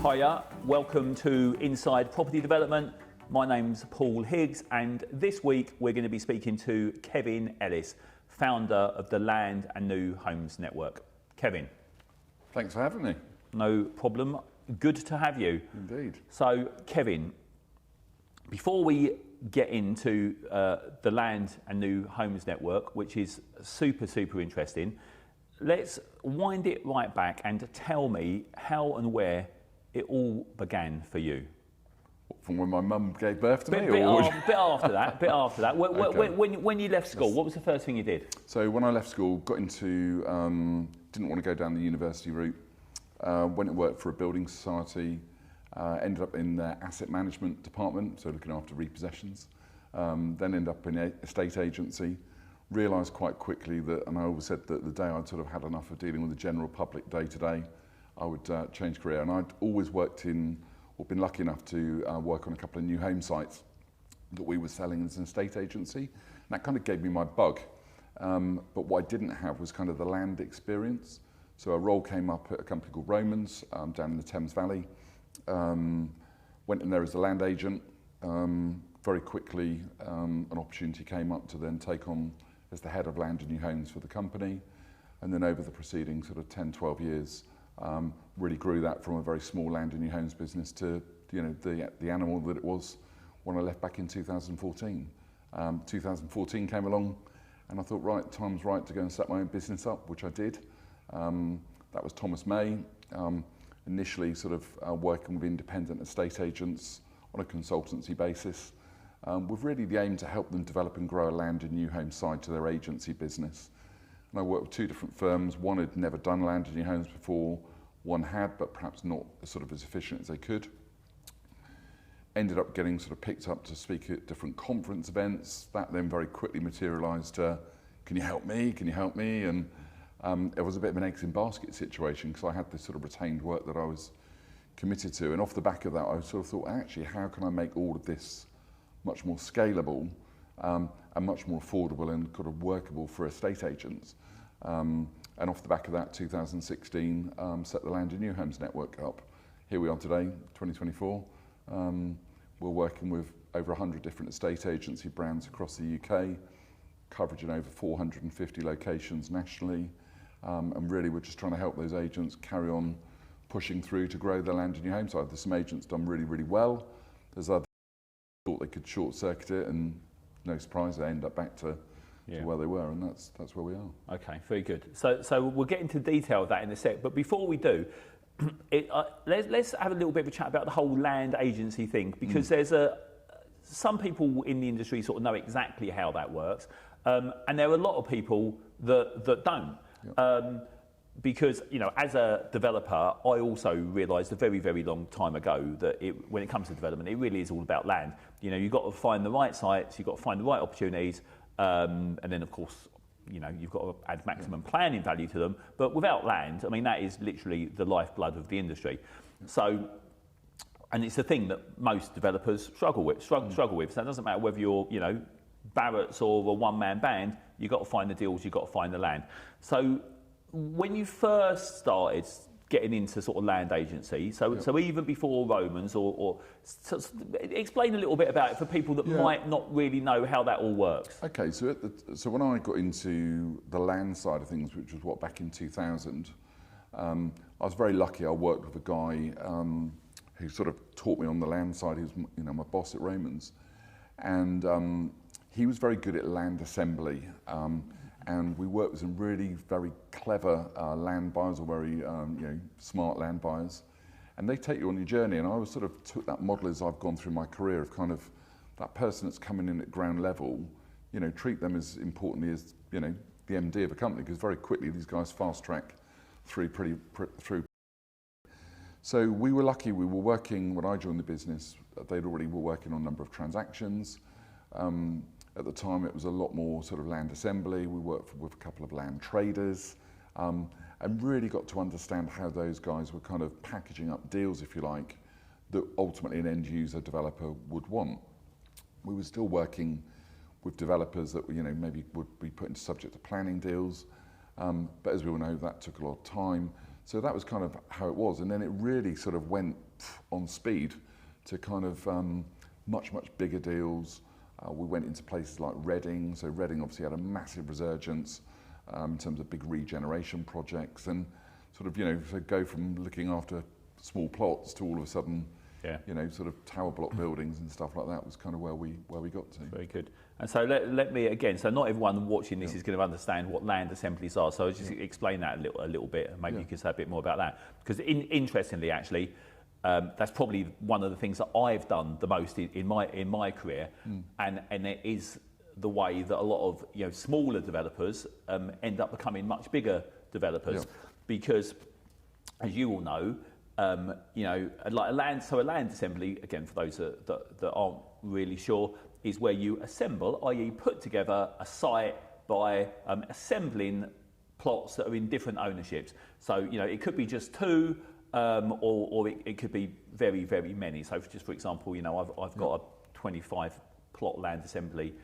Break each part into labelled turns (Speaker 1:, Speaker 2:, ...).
Speaker 1: Hiya, welcome to Inside Property Development. My name's Paul Higgs, and this week we're going to be speaking to Kevin Ellis, founder of the Land and New Homes Network. Kevin.
Speaker 2: Thanks for having me.
Speaker 1: No problem. Good to have you.
Speaker 2: Indeed.
Speaker 1: So, Kevin, before we get into the Land and New Homes Network, which is super interesting, let's wind it right back and tell me how and where it all began for you.
Speaker 2: From when my mum gave birth to me?
Speaker 1: Bit after that.
Speaker 2: Okay.
Speaker 1: When you left school, what was the first thing you did?
Speaker 2: So when I left school, got into, didn't want to go down the university route, went and worked for a building society, ended up in the asset management department, so looking after repossessions, then ended up in an estate agency, realised quite quickly that, and I always said that the day I'd sort of had enough of dealing with the general public day to day, I would change career. And I'd always worked in, or been lucky enough to work on a couple of new home sites that we were selling as an estate agency. And that kind of gave me my bug. But what I didn't have was kind of the land experience. So a role came up at a company called Romans down in the Thames Valley. Went in there as a land agent. Very quickly, an opportunity came up to then take on as the head of Land and New Homes for the company. And then over the preceding sort of 10, 12 years, really grew that from a very small Land and New Homes business to the animal that it was when I left back in 2014. 2014 came along and I thought, right, time's right to go and set my own business up, which I did. That was Thomas May, initially sort of working with independent estate agents on a consultancy basis, with really the aim to help them develop and grow a Land and New Homes side to their agency business. And I worked with two different firms. One had never done Land and New Homes before, one had, but perhaps not sort of as efficient as they could. Ended up getting sort of picked up to speak at different conference events. That then very quickly materialised to, can you help me? Can you help me? And it was a bit of an eggs in basket situation because I had this sort of retained work that I was committed to. And off the back of that, I sort of thought, actually, how can I make all of this much more scalable and much more affordable and kind of workable for estate agents? And off the back of that, 2016, set the Land and New Homes Network up. Here we are today, 2024. We're working with over 100 different estate agency brands across the UK, coverage in over 450 locations nationally. And really, we're just trying to help those agents carry on pushing through to grow the Land and New Homes side. There's some agents done really well. There's others who thought they could short-circuit it, and no surprise, they end up back to where they were, and that's where we are.
Speaker 1: Okay, very good. So we'll get into detail of that in a sec, but before we do, let's have a little bit of a chat about the whole land agency thing, because there's some people in the industry sort of know exactly how that works, and there are a lot of people that don't. Yep. Because, you know, as a developer, I also realised a very long time ago that when it comes to development, it really is all about land. You know, you've got to find the right sites, you've got to find the right opportunities, and then, of course, you know, you've got to add maximum planning value to them. But without land, I mean, that is literally the lifeblood of the industry. So, and it's the thing that most developers struggle with. So it doesn't matter whether you're, you know, Barrett's or a one-man band, you've got to find the deals, you've got to find the land. So when you first started getting into sort of land agency, so even before Romans, so explain a little bit about it for people that might not really know how that all works.
Speaker 2: Okay, so when I got into the land side of things, which was back in 2000, I was very lucky. I worked with a guy who sort of taught me on the land side. He was, you know, my boss at Romans, and he was very good at land assembly. And we worked with some really very clever land buyers, or very smart land buyers, and they take you on your journey. And I was sort of took that model as I've gone through my career of kind of that person that's coming in at ground level, you know, treat them as importantly as, you know, the MD of a company, because very quickly these guys fast track through. So we were lucky. We were working when I joined the business. They'd already were working on a number of transactions. At the time, it was a lot more sort of land assembly. We worked with a couple of land traders, and really got to understand how those guys were kind of packaging up deals, if you like, that ultimately an end user developer would want. We were still working with developers that, you know, maybe would be put into subject to planning deals, but as we all know, that took a lot of time. So that was kind of how it was, and then it really sort of went on speed to kind of much bigger deals. We went into places like Reading, so Reading obviously had a massive resurgence in terms of big regeneration projects, and sort of, so go from looking after small plots to all of a sudden, sort of tower block buildings and stuff like that was kind of where we got to.
Speaker 1: Very good. And so let me again. So not everyone watching this is going to understand what land assemblies are. So I'll just explain that a little bit, and maybe you can say a bit more about that. Because interestingly, actually, that's probably one of the things that I've done the most in my career, and it is the way that a lot of smaller developers end up becoming much bigger developers, because as you all know, like a land assembly, again for those that aren't really sure, is where you assemble, i.e. put together a site by assembling plots that are in different ownerships. So it could be just two, or it could be very, very many. So just for example, I've got a 25 plot land assembly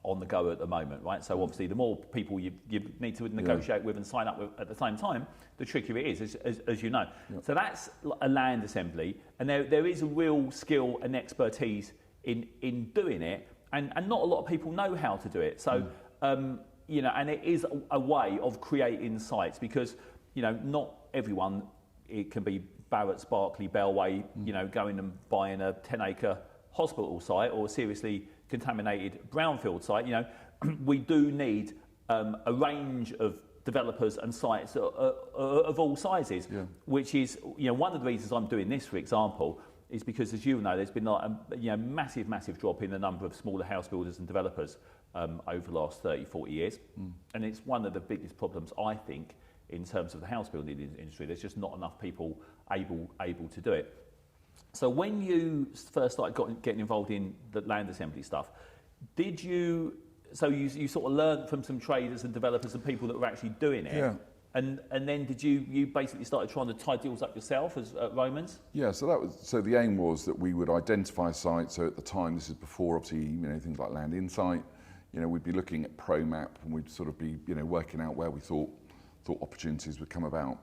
Speaker 1: on the go at the moment, right? So obviously the more people you need to negotiate with and sign up with at the same time, the trickier it is, as you know. So that's a land assembly, and there is a real skill and expertise in doing it, and not a lot of people know how to do it. So, and it is a way of creating sites, because, not everyone, it can be Barratt's, Berkeley, Bellway, going and buying a 10-acre hospital site or a seriously contaminated brownfield site. We do need a range of developers and sites of all sizes, which is, one of the reasons I'm doing this, for example, is because, as you know, there's been like a massive drop in the number of smaller house builders and developers over the last 30, 40 years. And it's one of the biggest problems, I think, in terms of the house building industry. There's just not enough people able to do it. So when you first started getting involved in the land assembly stuff, did you sort of learned from some traders and developers and people that were actually doing it? Yeah. And then did you basically started trying to tie deals up yourself as Romans? Yeah,
Speaker 2: so the aim was that we would identify sites. So at the time, this is before obviously things like Land Insight, we'd be looking at ProMap, and we'd sort of be working out where we thought opportunities would come about.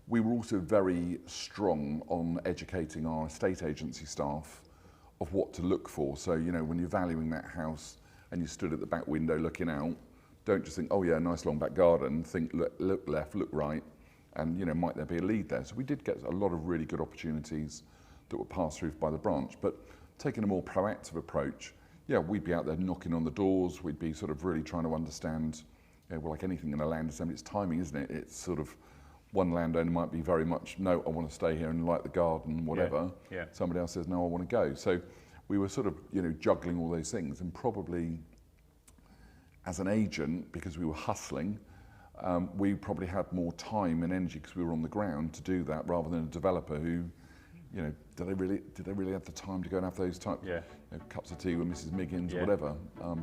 Speaker 2: We were also very strong on educating our estate agency staff of what to look for. So when you're valuing that house and you stood at the back window looking out, don't just think, oh yeah, nice long back garden. Think, look left, look right, and might there be a lead there? So we did get a lot of really good opportunities that were passed through by the branch. But taking a more proactive approach, we'd be out there knocking on the doors. We'd be sort of really trying to understand, well, like anything in a land assembly, it's timing, isn't it? It's sort of one landowner might be very much, no, I want to stay here and like the garden, whatever. Yeah. Somebody else says, no, I want to go. So we were sort of, juggling all those things, and probably as an agent, because we were hustling, we probably had more time and energy because we were on the ground to do that, rather than a developer who, did they really have the time to go and have those type cups of tea with Mrs. Miggins or whatever?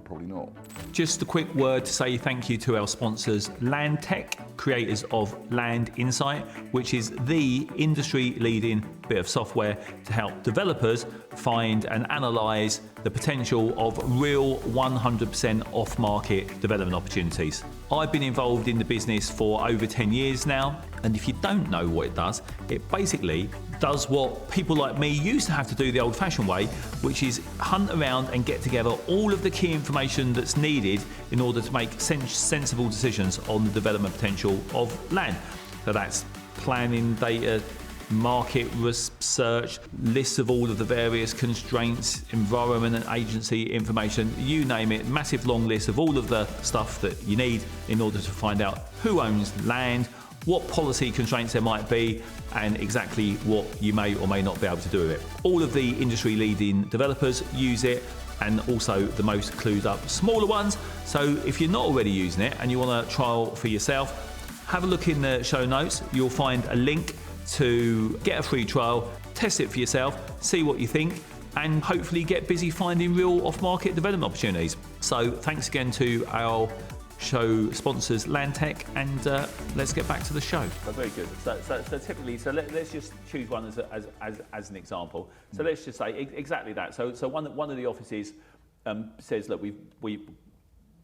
Speaker 2: Probably not.
Speaker 1: Just a quick word to say thank you to our sponsors, LandTech, creators of Land Insight, which is the industry-leading bit of software to help developers find and analyse the potential of real 100% off-market development opportunities. I've been involved in the business for over 10 years now, and if you don't know what it basically does what people like me used to have to do the old-fashioned way, which is hunt around and get together all of the key information that's needed in order to make sensible decisions on the development potential of land. So that's planning data, market research, lists of all of the various constraints, environment and agency information, you name it, massive long list of all of the stuff that you need in order to find out who owns land, what policy constraints there might be, and exactly what you may or may not be able to do with it. All of the industry-leading developers use it, and also the most clued up smaller ones. So if you're not already using it and you want to trial for yourself, have a look in the show notes. You'll find a link to get a free trial, test it for yourself, see what you think, and hopefully get busy finding real off-market development opportunities. So thanks again to our show sponsors, LandTech, and let's get back to the show. Very good. So typically, let's just choose one as an example. So let's just say exactly that. So one of the offices says that we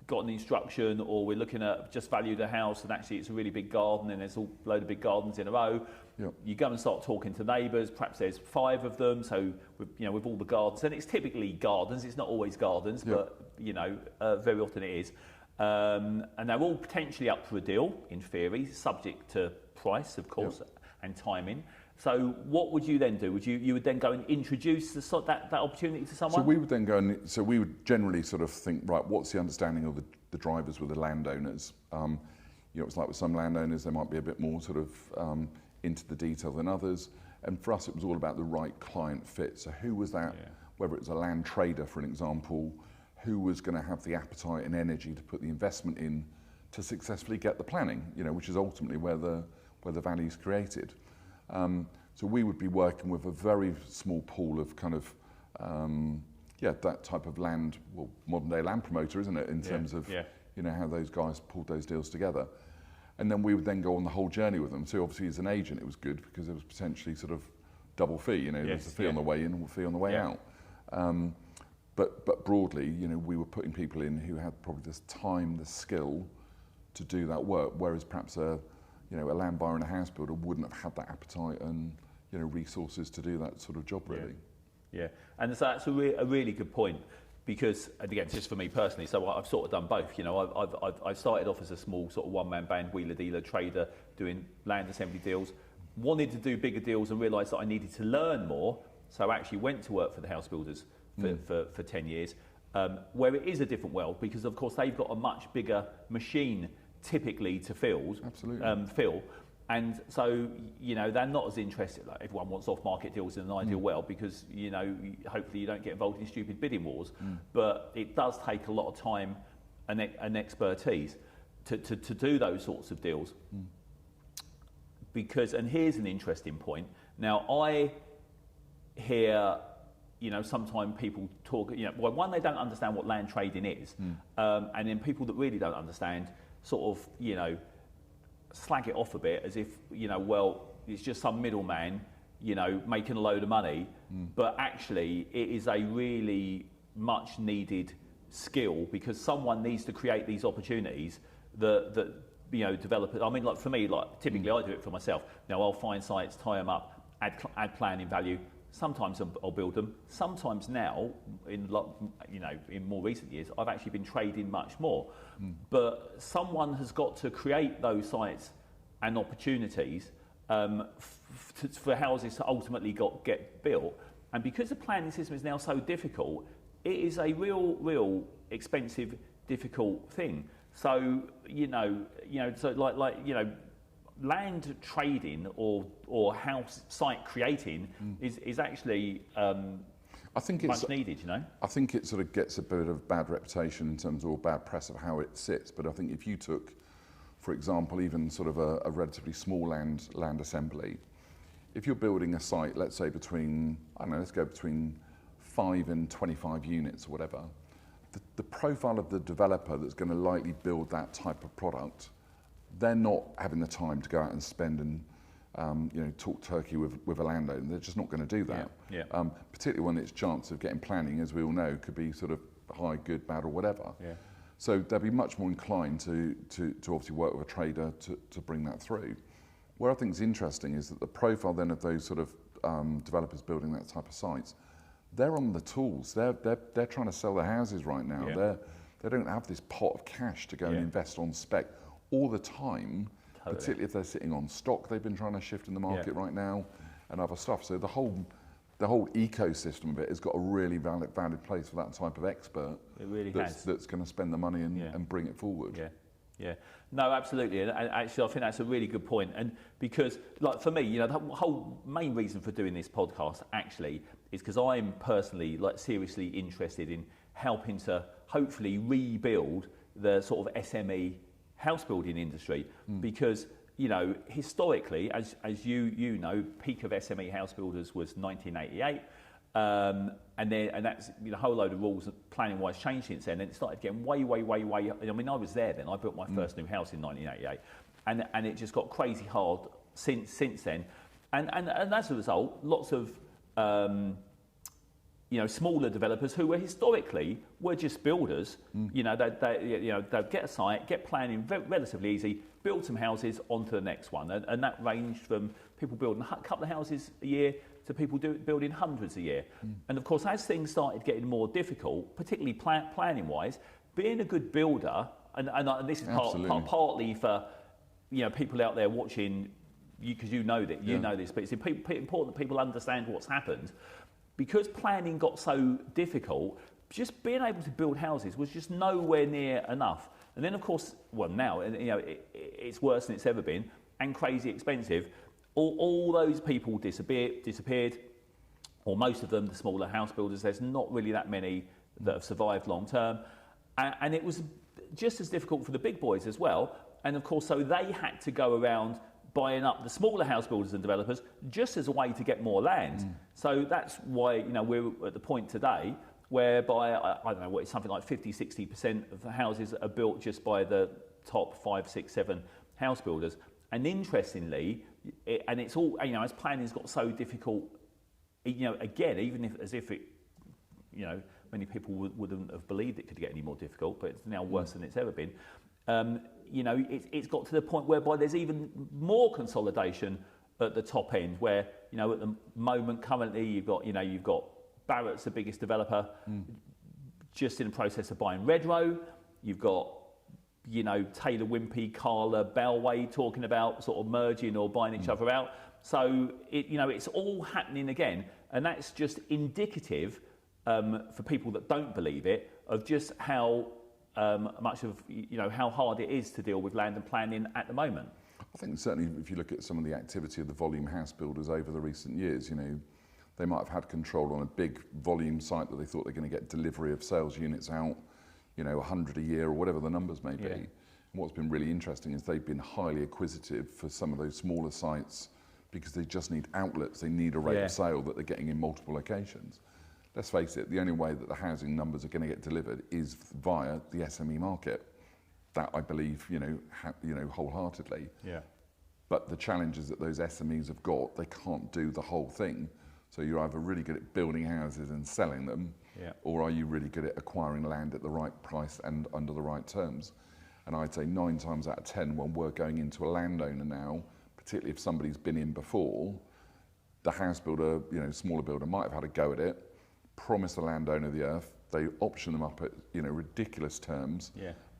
Speaker 1: got an instruction, or we're looking at just valued a house and actually it's a really big garden and there's a load of big gardens in a row.
Speaker 2: Yep.
Speaker 1: You go and start talking to neighbours, perhaps there's 5 of them, so with all the gardens, and it's typically gardens, it's not always gardens,
Speaker 2: Yep.
Speaker 1: but very often it is. And they're all potentially up for a deal, in theory, subject to price, of course,
Speaker 2: Yep.
Speaker 1: and timing. So what would you then do? You would then go and introduce that opportunity to someone?
Speaker 2: So we would then go and, so we would generally sort of think, right, what's the understanding of the drivers with the landowners? It's like with some landowners, they might be a bit more sort of into the detail than others. And for us, it was all about the right client fit. So who was that, whether it was a land trader, for an example, who was going to have the appetite and energy to put the investment in to successfully get the planning, which is ultimately where the value is created. So we would be working with a very small pool of kind of, that type of land, well, modern day land promoter, isn't it, in terms of, how those guys pulled those deals together. And then we would then go on the whole journey with them. So obviously as an agent, it was good because it was potentially sort of double fee, there's a fee on the way in and a fee on the way out. But broadly, we were putting people in who had probably the time, the skill to do that work, whereas perhaps a land buyer and a house builder wouldn't have had that appetite and resources to do that sort of job really.
Speaker 1: Yeah, and so that's a really good point, because, and again, just for me personally, so I've sort of done both. I started off as a small sort of one-man band, wheeler-dealer trader, doing land assembly deals, wanted to do bigger deals and realised that I needed to learn more, so I actually went to work for the house builders for 10 years, where it is a different world, because of course they've got a much bigger machine typically to fill. And so, they're not as interested. Like everyone wants off-market deals in an ideal world because, hopefully you don't get involved in stupid bidding wars. But it does take a lot of time and expertise to do those sorts of deals. Because, and here's an interesting point. Now, I hear, sometimes people talk, well, one, they don't understand what land trading is. And then people that really don't understand sort of, slag it off a bit as if, well, it's just some middleman, making a load of money. But actually, it is a really much needed skill, because someone needs to create these opportunities that developers. I mean, like for me, like typically I do it for myself. Now I'll find sites, tie them up, add planning value. Sometimes I'll build them. Sometimes now, in more recent years, I've actually been trading much more. But someone has got to create those sites and opportunities for houses to ultimately get built. And because the planning system is now so difficult, it is a real expensive, difficult thing. So land trading or house site creating is actually
Speaker 2: I think
Speaker 1: much needed,
Speaker 2: I think it sort of gets a bit of bad reputation in terms of, or bad press of how it sits. But I think if you took, for example, even sort of a relatively small land assembly, if you're building a site, let's say between 5 and 25 units or whatever, the profile of the developer that's going to likely build that type of product, they're not having the time to go out and spend and talk turkey with a landowner. They're just not going to do that. Particularly when its chance of getting planning, as we all know, could be sort of high, good, bad, or whatever. So they'll be much more inclined to obviously work with a trader to bring that through. What I think is interesting is that the profile then of those sort of developers building that type of sites, they're on the tools. They're trying to sell their houses right now. They don't have this pot of cash to go and invest on spec all the time, particularly if they're sitting on stock they've been trying to shift in the market right now and other stuff. So the whole ecosystem of it has got a really valid place for that type of expert.
Speaker 1: It really
Speaker 2: that's going to spend the money and bring it forward.
Speaker 1: No, absolutely, and actually I think that's a really good point. And because, like for me, the whole main reason for doing this podcast actually is because I'm personally seriously interested in helping to hopefully rebuild the sort of SME house building industry, because historically, as you know, peak of SME house builders was 1988, and that's a whole load of rules planning wise changed since then, and it started getting way. I mean, I was there then. I built my first new house in 1988, and it just got crazy hard since then, and as a result, lots of smaller developers who were historically just builders. They'd get a site, get planning relatively easy, build some houses onto the next one, and that ranged from people building a couple of houses a year to people building hundreds a year. And of course, as things started getting more difficult, particularly planning wise, being a good builder, and this is partly for people out there watching, because you know this, but it's important that people understand what's happened. Because planning got so difficult, just being able to build houses was just nowhere near enough. And then, of course, now it's worse than it's ever been, and crazy expensive. All those people disappeared, or most of them, the smaller house builders. There's not really that many that have survived long term, and it was just as difficult for the big boys as well. And of course, so they had to go around buying up the smaller house builders and developers just as a way to get more land. So that's why we're at the point today whereby I don't know what it's something like 50-60% of the houses are built just by the top 5, 6, 7 house builders. And interestingly, it's all as planning's got so difficult. Again, even if it many people wouldn't have believed it could get any more difficult, but it's now worse than it's ever been. It's got to the point whereby there's even more consolidation at the top end, where at the moment currently you've got Barratt's the biggest developer, just in the process of buying Redrow. You've got Taylor Wimpey, Carla, Bellway talking about sort of merging or buying each other out. So it's all happening again, and that's just indicative for people that don't believe it of just how much of how hard it is to deal with land and planning at the moment.
Speaker 2: I think certainly if you look at some of the activity of the volume house builders over the recent years, they might have had control on a big volume site that they thought they're going to get delivery of sales units out, 100 a year or whatever the numbers may be. And what's been really interesting is they've been highly acquisitive for some of those smaller sites because they just need outlets. They need a rate of sale that they're getting in multiple locations. Let's face it, the only way that the housing numbers are going to get delivered is via the SME market. That I believe, wholeheartedly. Yeah. But the challenges that those SMEs have got, they can't do the whole thing. So you're either really good at building houses and selling them, or are you really good at acquiring land at the right price and under the right terms? And I'd say 9 times out of 10, when we're going into a landowner now, particularly if somebody's been in before, the house builder, smaller builder might have had a go at it, promise the landowner the earth, they option them up at ridiculous terms,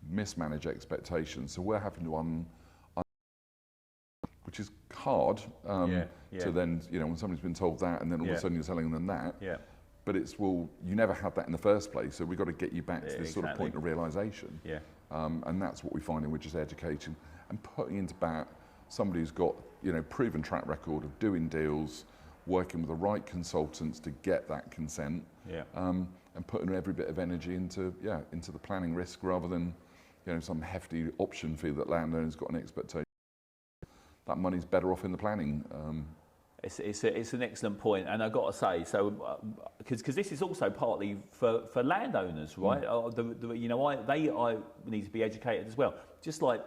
Speaker 2: mismanage expectations. So we're having to which is hard to then, when somebody's been told that and then all of a sudden you're telling them that. But you never had that in the first place, so we've got to get you back to this sort of point of realisation. And that's what we find, and we're just educating and putting into bat somebody who's got proven track record of doing deals, working with the right consultants to get that consent, and putting every bit of energy into the planning risk rather than some hefty option fee that landowners got an expectation. That money's better off in the planning.
Speaker 1: It's an excellent point, and I've got to say, so because this is also partly for landowners, right? They need to be educated as well, just like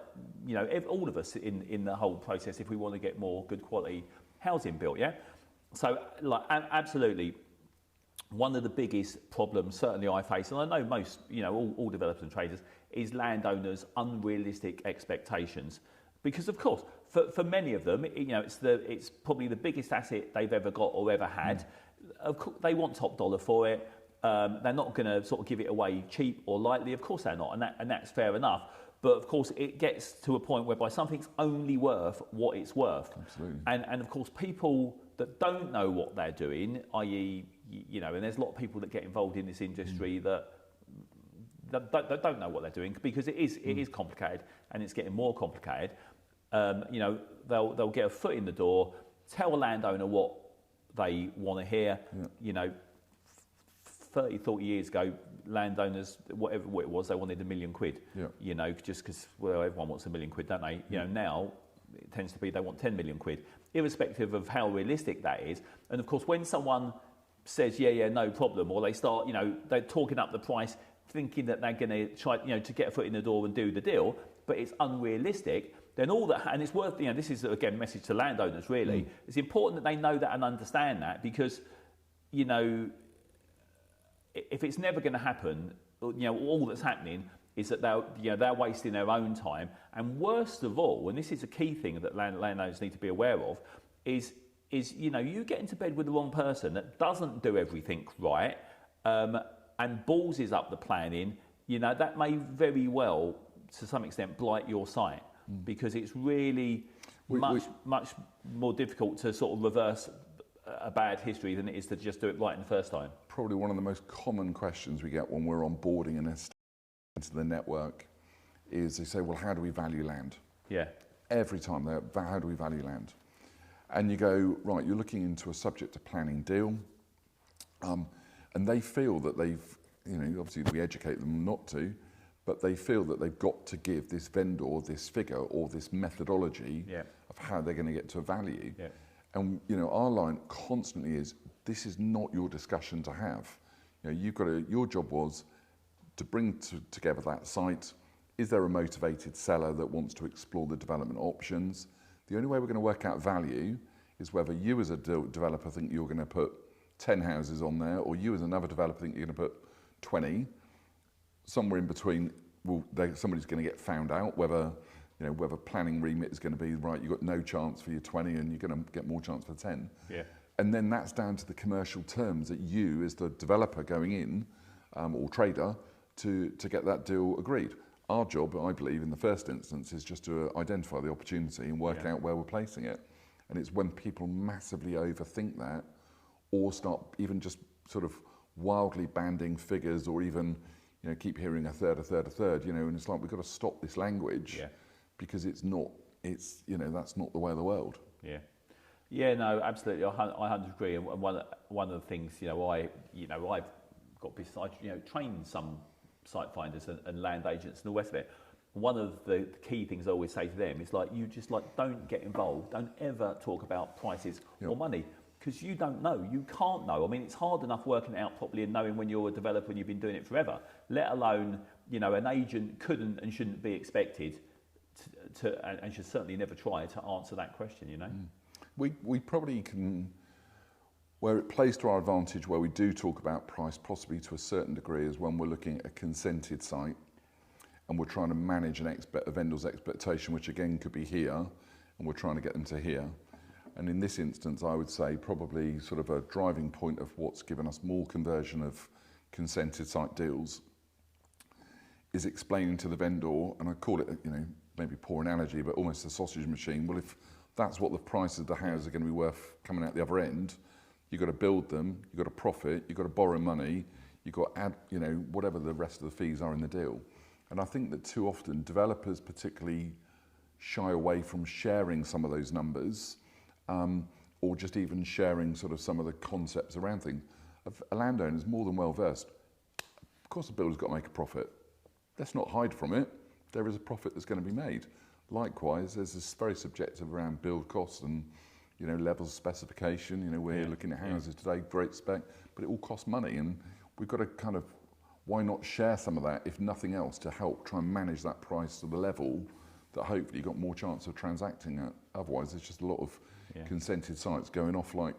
Speaker 1: all of us in the whole process if we want to get more good quality housing built. So, absolutely, one of the biggest problems certainly I face, and I know most, all developers and traders, is landowners' unrealistic expectations. Because of course, for many of them, it's probably the biggest asset they've ever got or ever had. Of course, they want top dollar for it. They're not going to sort of give it away cheap or lightly. Of course they're not, and that's fair enough. But of course, it gets to a point whereby something's only worth what it's worth. Absolutely. And of course, people that don't know what they're doing, i.e., and there's a lot of people that get involved in this industry that don't know what they're doing because it is complicated and it's getting more complicated. They'll get a foot in the door, tell a landowner what they want to hear. 30, 40 years ago, landowners, whatever it was, they wanted £1 million. Just because everyone wants £1 million, don't they? Now it tends to be they want 10 million quid, irrespective of how realistic that is. And of course, when someone says no problem, or they start, they're talking up the price, thinking that they're going to try, to get a foot in the door and do the deal, but it's unrealistic. Then all that, and it's worth, this is again a message to landowners really. It's important that they know that and understand that because, if it's never going to happen, all that's happening is that they're wasting their own time. And worst of all, and this is a key thing that landowners need to be aware of, is you get into bed with the wrong person that doesn't do everything right, and ballses up the planning. That may very well, to some extent, blight your site, because it's really much more difficult to sort of reverse a bad history than it is to just do it right in the first time.
Speaker 2: Probably one of the most common questions we get when we're onboarding an estate into the network is they say, well, how do we value land?
Speaker 1: Yeah.
Speaker 2: Every time, how do we value land? And you go, right, you're looking into a subject to planning deal, and they feel that they've, obviously we educate them not to, but they feel that they've got to give this vendor this figure or this methodology of how they're going to get to a value. Yeah. And our line constantly is, this is not your discussion to have. Your job was to bring together that site. Is there a motivated seller that wants to explore the development options? The only way we're going to work out value is whether you as a developer think you're going to put 10 houses on there, or you as another developer think you're going to put 20. Somewhere in between, somebody's going to get found out whether planning remit is going to be right. You've got no chance for your 20, and you're going to get more chance for 10. Yeah. And then that's down to the commercial terms that you, as the developer going in, or trader, to get that deal agreed. Our job, I believe, in the first instance, is just to identify the opportunity and work out where we're placing it. And it's when people massively overthink that, or start even just sort of wildly banding figures, or even keep hearing a third, and it's like, we've got to stop this language, because that's not the way of the world. Yeah.
Speaker 1: Yeah, no, absolutely. I 100% agree. And one of the things, I've got business, I train some site finders and land agents and all the rest of it. One of the key things I always say to them is you just don't get involved. Don't ever talk about prices or money, because you don't know. You can't know. I mean, it's hard enough working it out properly and knowing when you're a developer and you've been doing it forever, let alone, an agent couldn't and shouldn't be expected to and should certainly never try to answer that question,
Speaker 2: We probably can, where it plays to our advantage, where we do talk about price possibly to a certain degree, is when we're looking at a consented site and we're trying to manage a vendor's expectation, which again could be here, and we're trying to get them to here. And in this instance, I would say probably sort of a driving point of what's given us more conversion of consented site deals is explaining to the vendor, and I call it, maybe poor analogy, but almost a sausage machine. Well, if that's what the price of the house are going to be worth coming out the other end, you've got to build them, you've got to profit, you've got to borrow money, you've got to add, whatever the rest of the fees are in the deal. And I think that too often developers particularly shy away from sharing some of those numbers, or just even sharing sort of some of the concepts around things. A landowner is more than well versed. Of course, the builder's got to make a profit. Let's not hide from it. There is a profit that's going to be made. Likewise, there's this very subjective around build costs and levels of specification. We're looking at houses today, great spec, but it all costs money, and we've got to kind of, why not share some of that, if nothing else, to help try and manage that price to the level that hopefully you've got more chance of transacting at. Otherwise, there's just a lot of consented sites going off like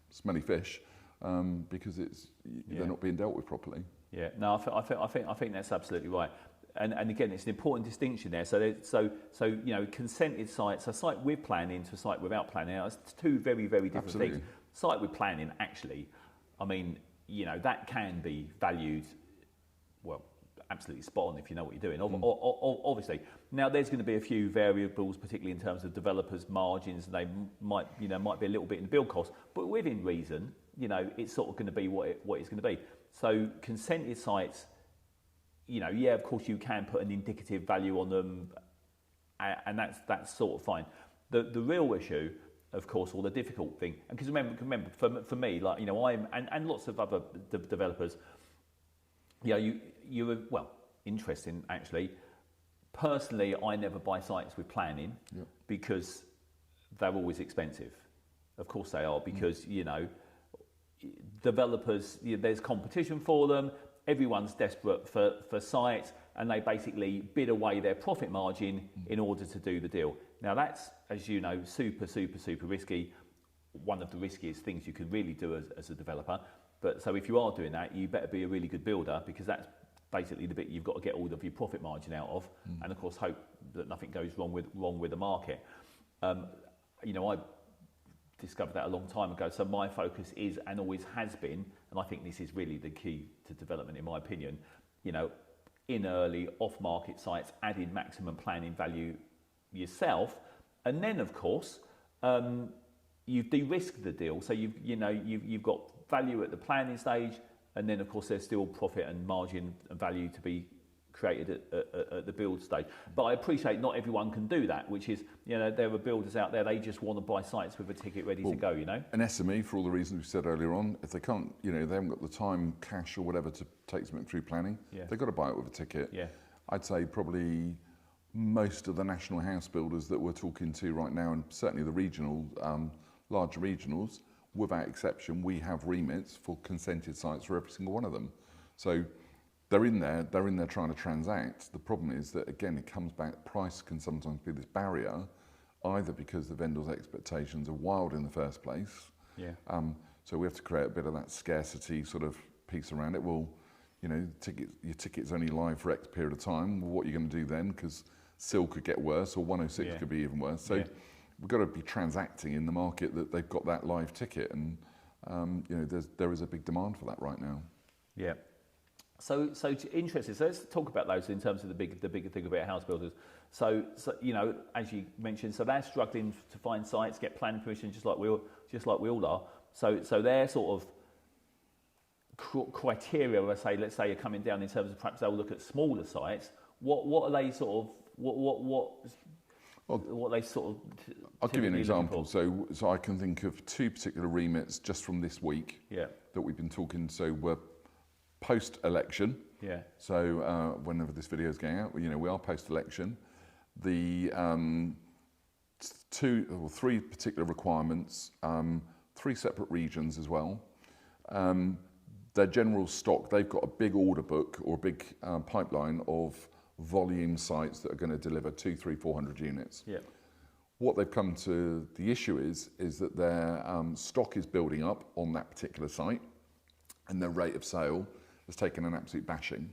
Speaker 2: smelly fish, because they're not being dealt with properly. Yeah, no,
Speaker 1: I think that's absolutely right. And again, it's an important distinction there. So consented sites, a site with planning to a site without planning, it's two very, very different things. Site with planning, actually, I mean, that can be valued, well, absolutely spot on if you know what you're doing. Obviously, now there's going to be a few variables, particularly in terms of developers' margins. They might be a little bit in the build cost, but within reason, it's sort of going to be what it's going to be. So consented sites, of course you can put an indicative value on them, and that's sort of fine. The real issue, of course, or the difficult thing, and because remember, for me, I'm and lots of other developers, you were, well, interesting actually. Personally, I never buy sites with planning because they're always expensive. Of course they are, because developers, there's competition for them. Everyone's desperate for sites, and they basically bid away their profit margin in order to do the deal. Now that's, as you know, super risky. One of the riskiest things you can really do as a developer. But so if you are doing that, you better be a really good builder, because that's basically the bit you've got to get all of your profit margin out of, and of course hope that nothing goes wrong with the market. You know, I discovered that a long time ago. So my focus is, and always has been, and I think this is really the key to development in my opinion, you know, in early off-market sites, adding maximum planning value yourself, and then of course you've de-risked the deal. So you've got value at the planning stage, and then of course there's still profit and margin and value to be created at the build stage. But I appreciate not everyone can do that, which is, you know, there are builders out there, they just want to buy sites with a ticket ready to go, you know.
Speaker 2: An SME, for all the reasons we said earlier on, if they can't, you know, they haven't got the time, cash or whatever to take something through planning, they've got to buy it with a ticket. Yeah. I'd say probably most of the national house builders that we're talking to right now, and certainly the regional, larger regionals, without exception, we have remits for consented sites for every single one of them. So they're in there trying to transact. The problem is that, again, it comes back, price can sometimes be this barrier, either because the vendor's expectations are wild in the first place. So we have to create a bit of that scarcity sort of piece around it. Well, you know, your ticket's only live for X period of time. Well, what are you going to do then? Because SIL could get worse, or 106 could be even worse. So we've got to be transacting in the market that they've got that live ticket, and you know, there is a big demand for that right now.
Speaker 1: Yeah. So interesting. So let's talk about those in terms of the bigger thing about house builders. So you know, as you mentioned, so they're struggling to find sites, get planning permission, just like we all are. So their sort of criteria, let's say, are coming down in terms of perhaps they'll look at smaller sites. What are they sort of what they sort of?
Speaker 2: I'll give you an example. So I can think of two particular remits just from this week that we've been talking. So we're post-election. So whenever this video is going out, you know, we are post-election. The 2 or 3 particular requirements, 3 separate regions as well. Their general stock, they've got a big order book or a big pipeline of volume sites that are going to deliver 200, 300, 400 units. What they've come to the issue is that their stock is building up on that particular site, and their rate of sale has taken an absolute bashing.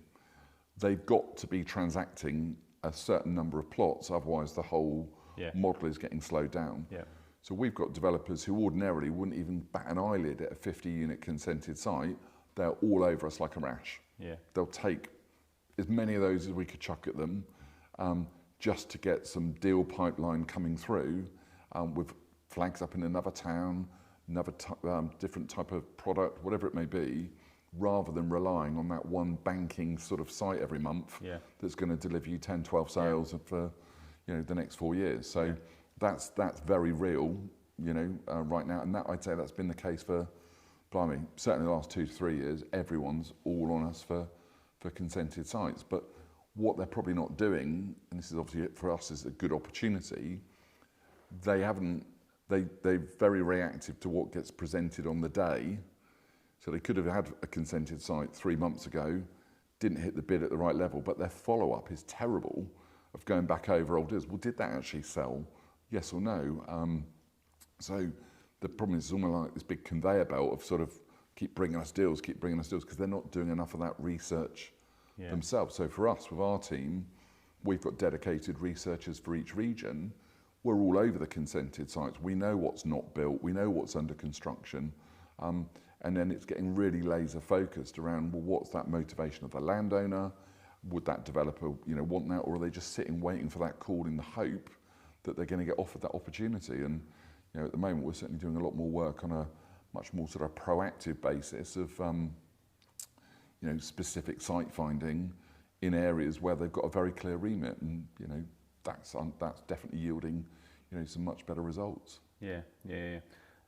Speaker 2: They've got to be transacting a certain number of plots, otherwise the whole model is getting slowed down. So we've got developers who ordinarily wouldn't even bat an eyelid at a 50-unit consented site. They're all over us like a rash. They'll take as many of those as we could chuck at them, just to get some deal pipeline coming through, with flags up in another town, another different type of product, whatever it may be, rather than relying on that one banking sort of site every month that's going to deliver you 10, 12 sales for, you know, the next 4 years. So that's very real, you know, right now. And that, I'd say that's been the case for, blimey, certainly the last 2 to 3 years. Everyone's all on us for consented sites. But what they're probably not doing, and this is obviously for us is a good opportunity, they're very reactive to what gets presented on the day. So they could have had a consented site 3 months ago, didn't hit the bid at the right level, but their follow-up is terrible of going back over old deals. Well, did that actually sell? Yes or no? So the problem is it's almost like this big conveyor belt of sort of keep bringing us deals, because they're not doing enough of that research themselves. So for us, with our team, we've got dedicated researchers for each region. We're all over the consented sites. We know what's not built. We know what's under construction. And then it's getting really laser focused around, well, what's that motivation of the landowner? Would that developer, you know, want that? Or are they just sitting waiting for that call in the hope that they're going to get offered that opportunity? And, you know, at the moment, we're certainly doing a lot more work on a much more sort of proactive basis of, you know, specific site finding in areas where they've got a very clear remit. And, you know, that's definitely yielding, you know, some much better results.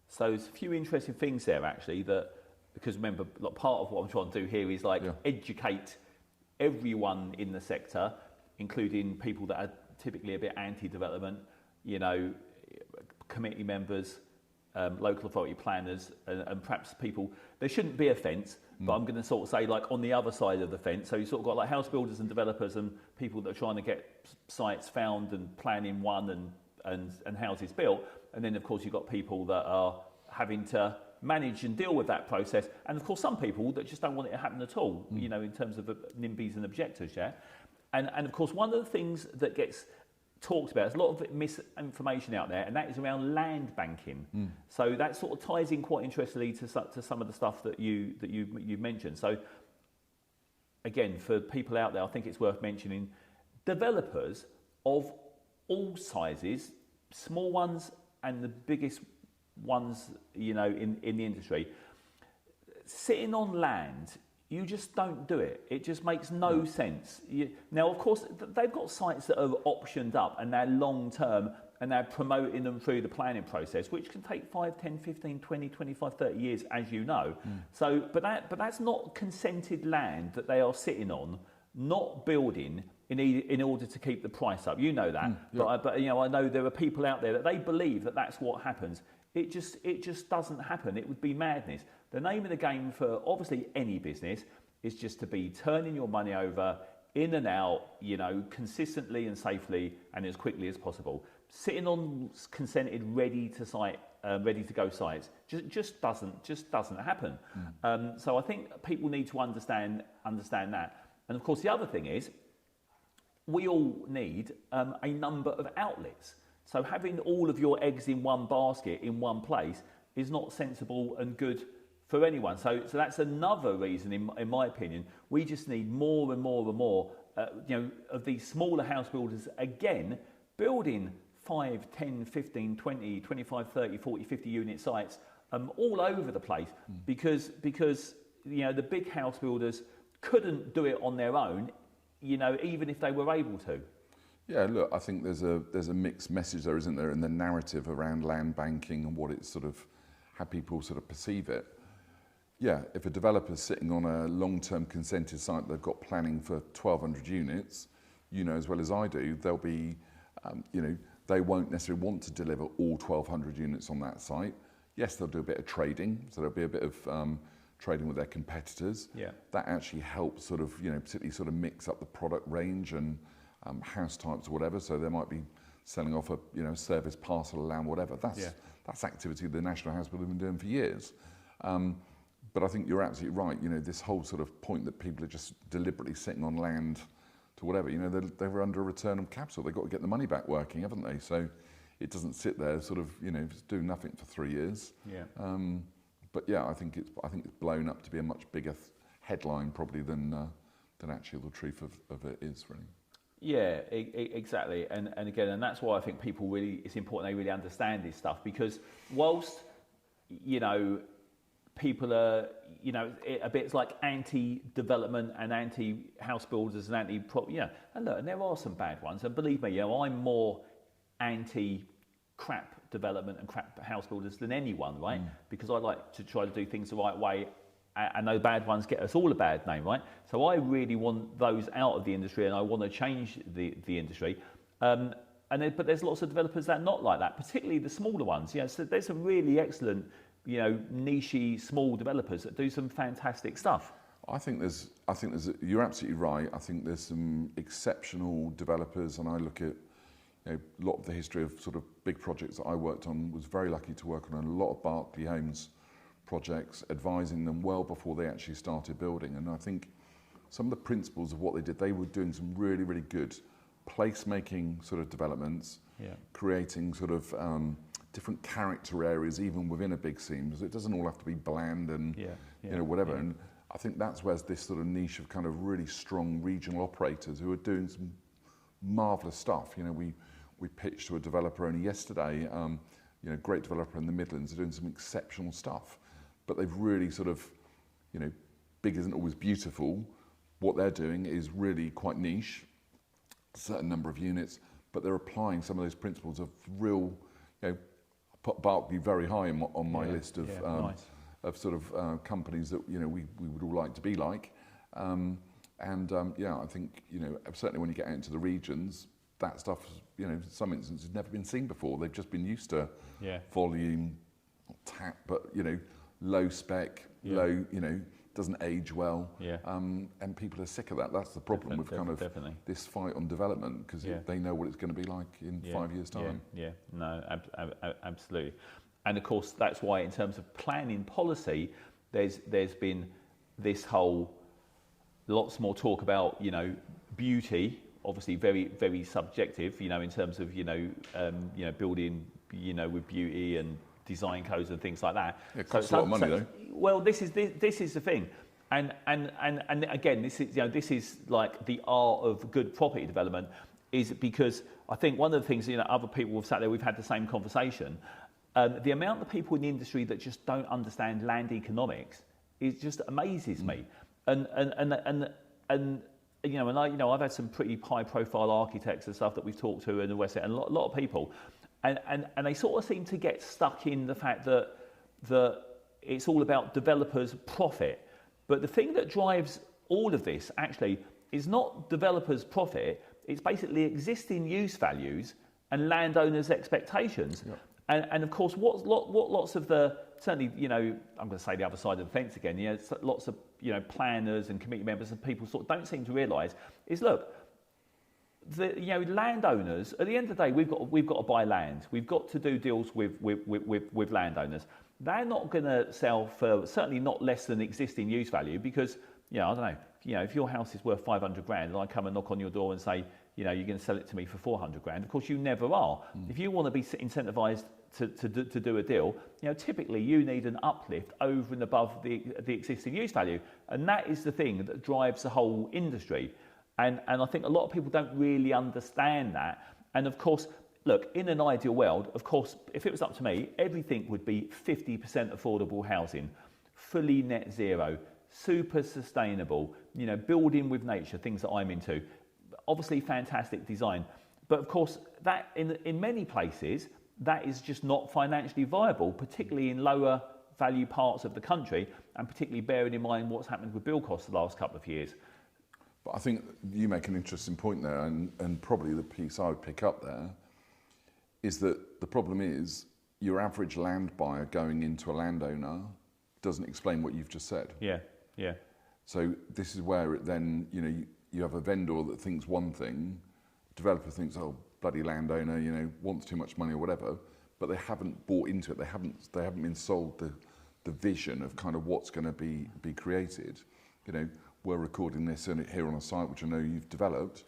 Speaker 1: So there's a few interesting things there actually, that, because remember, like, part of what I'm trying to do here is educate everyone in the sector, including people that are typically a bit anti-development, you know, committee members, local authority planners, and perhaps people. There shouldn't be a fence, but I'm going to sort of say, like, on the other side of the fence. So you sort of got like house builders and developers and people that are trying to get sites found and planning one and houses built. And then, of course, you've got people that are having to manage and deal with that process. And of course, some people that just don't want it to happen at all, you know, in terms of NIMBYs and objectors, yeah. And of course, one of the things that gets talked about, there's a lot of misinformation out there, and that is around land banking. So that sort of ties in quite interestingly to some of the stuff that you mentioned. So again, for people out there, I think it's worth mentioning developers of all sizes, small ones and the biggest ones, you know, in the industry, sitting on land. You just don't do it. It just makes no sense. Now, of course, they've got sites that are optioned up and they're long term and they're promoting them through the planning process, which can take 5, 10, 15, 20, 25, 30 years, as you know. So, but that's not consented land that they are sitting on, not building in order to keep the price up. You know that. But you know, I know there are people out there that they believe that that's what happens. It just doesn't happen. It would be madness. The name of the game for obviously any business is just to be turning your money over in and out, you know, consistently and safely and as quickly as possible. Sitting on consented, ready to go sites just doesn't happen. So I think people need to understand that. And of course, the other thing is, we all need a number of outlets. So having all of your eggs in one basket in one place is not sensible and good for anyone. So that's another reason, in my opinion, we just need more and more and more, you know, of these smaller house builders, again, building 5, 10, 15, 20, 25, 30, 40, 50 unit sites all over the place because, you know, the big house builders couldn't do it on their own, you know, even if they were able to.
Speaker 2: Yeah, look, I think there's a mixed message there, isn't there, in the narrative around land banking and what it's sort of, how people sort of perceive it. Yeah, if a developer's sitting on a long-term consented site, they've got planning for 1,200 units, you know as well as I do, they'll be, you know, they won't necessarily want to deliver all 1,200 units on that site. Yes, they'll do a bit of trading, so there'll be a bit of trading with their competitors.
Speaker 1: Yeah.
Speaker 2: That actually helps sort of, you know, particularly sort of mix up the product range and house types or whatever. So they might be selling off a, you know, service parcel of land, whatever. That's activity the National House Builder have been doing for years. But I think you're absolutely right. You know, this whole sort of point that people are just deliberately sitting on land to whatever, you know, they were under a return on capital. They've got to get the money back working, haven't they? So it doesn't sit there sort of, you know, doing nothing for 3 years.
Speaker 1: Yeah.
Speaker 2: But yeah, I think it's blown up to be a much bigger headline probably than actually the truth of it is, really.
Speaker 1: Yeah, exactly. And again, that's why I think people really, it's important they really understand this stuff, because whilst, you know, people are, you know, a bit like anti-development and anti-house builders and you know, and look, and there are some bad ones. And believe me, you know, I'm more anti-crap development and crap house builders than anyone, right? Because I like to try to do things the right way, and those bad ones get us all a bad name, right? So I really want those out of the industry, and I want to change the industry. But there's lots of developers that are not like that, particularly the smaller ones. You know, so there's some really excellent, you know, niche-y small developers that do some fantastic stuff.
Speaker 2: I think there's. You're absolutely right. I think there's some exceptional developers, and I look at, you know, a lot of the history of sort of big projects that I worked on. Was very lucky to work on a lot of Berkeley Homes projects, advising them well before they actually started building. And I think some of the principles of what they did, they were doing some really, really good placemaking sort of developments, creating sort of different character areas even within a big scene, because it doesn't all have to be bland and you know, whatever. And I think that's where this sort of niche of kind of really strong regional operators who are doing some marvellous stuff. You know, we pitched to a developer only yesterday, you know, great developer in the Midlands, are doing some exceptional stuff. But they've really sort of, you know, big isn't always beautiful. What they're doing is really quite niche, a certain number of units, but they're applying some of those principles of real, you know, put Berkeley very high on my list of nice. Of sort of companies that, you know, we would all like to be like. Yeah, I think, you know, certainly when you get out into the regions, that stuff, you know, in some instances has never been seen before. They've just been used to volume, tap, but, you know, low spec, low, you know, doesn't age well. And people are sick of that. That's the problem with kind of this fight on development, because they know what it's going to be like in 5 years' time.
Speaker 1: No, absolutely. And of course, that's why in terms of planning policy, there's been this whole, lots more talk about, beauty, obviously very, very subjective, in terms of, building, with beauty and design codes and things like that.
Speaker 2: It costs a lot of money though.
Speaker 1: Well, this is the thing. And again, this is like the art of good property development, is because I think one of the things, other people have sat there, we've had the same conversation. The amount of people in the industry that just don't understand land economics is just amazes me. And I've had some pretty high-profile architects and stuff that we've talked to in the West End, and a lot of people, and they sort of seem to get stuck in the fact that it's all about developers' profit. But the thing that drives all of this actually is not developers' profit. It's basically existing use values and landowners' expectations. Yep. And of course, what lots of the, certainly, I'm going to say the other side of the fence again, lots of, planners and committee members and people sort of don't seem to realise is, look, landowners, at the end of the day, we've got to buy land. We've got to do deals with landowners. They're not going to sell for, certainly not less than existing use value, because, I don't know, if your house is worth 500 grand and I come and knock on your door and say, you're going to sell it to me for 400 grand, of course you never are. If you want to be incentivised to do a deal, typically you need an uplift over and above the existing use value. And that is the thing that drives the whole industry. And I think a lot of people don't really understand that. And of course, look, in an ideal world, of course, if it was up to me, everything would be 50% affordable housing, fully net zero, super sustainable, building with nature, things that I'm into. Obviously fantastic design. But of course, that in many places, that is just not financially viable, particularly in lower value parts of the country, and particularly bearing in mind what's happened with build costs the last couple of years.
Speaker 2: But I think you make an interesting point there, and probably the piece I would pick up there is that the problem is your average land buyer going into a landowner doesn't explain what you've just said.
Speaker 1: Yeah.
Speaker 2: So this is where it then, you have a vendor that thinks one thing, developer thinks, oh, bloody landowner, wants too much money or whatever, but they haven't bought into it. They haven't been sold the vision of kind of what's going to be created. We're recording this here on a site which I know you've developed.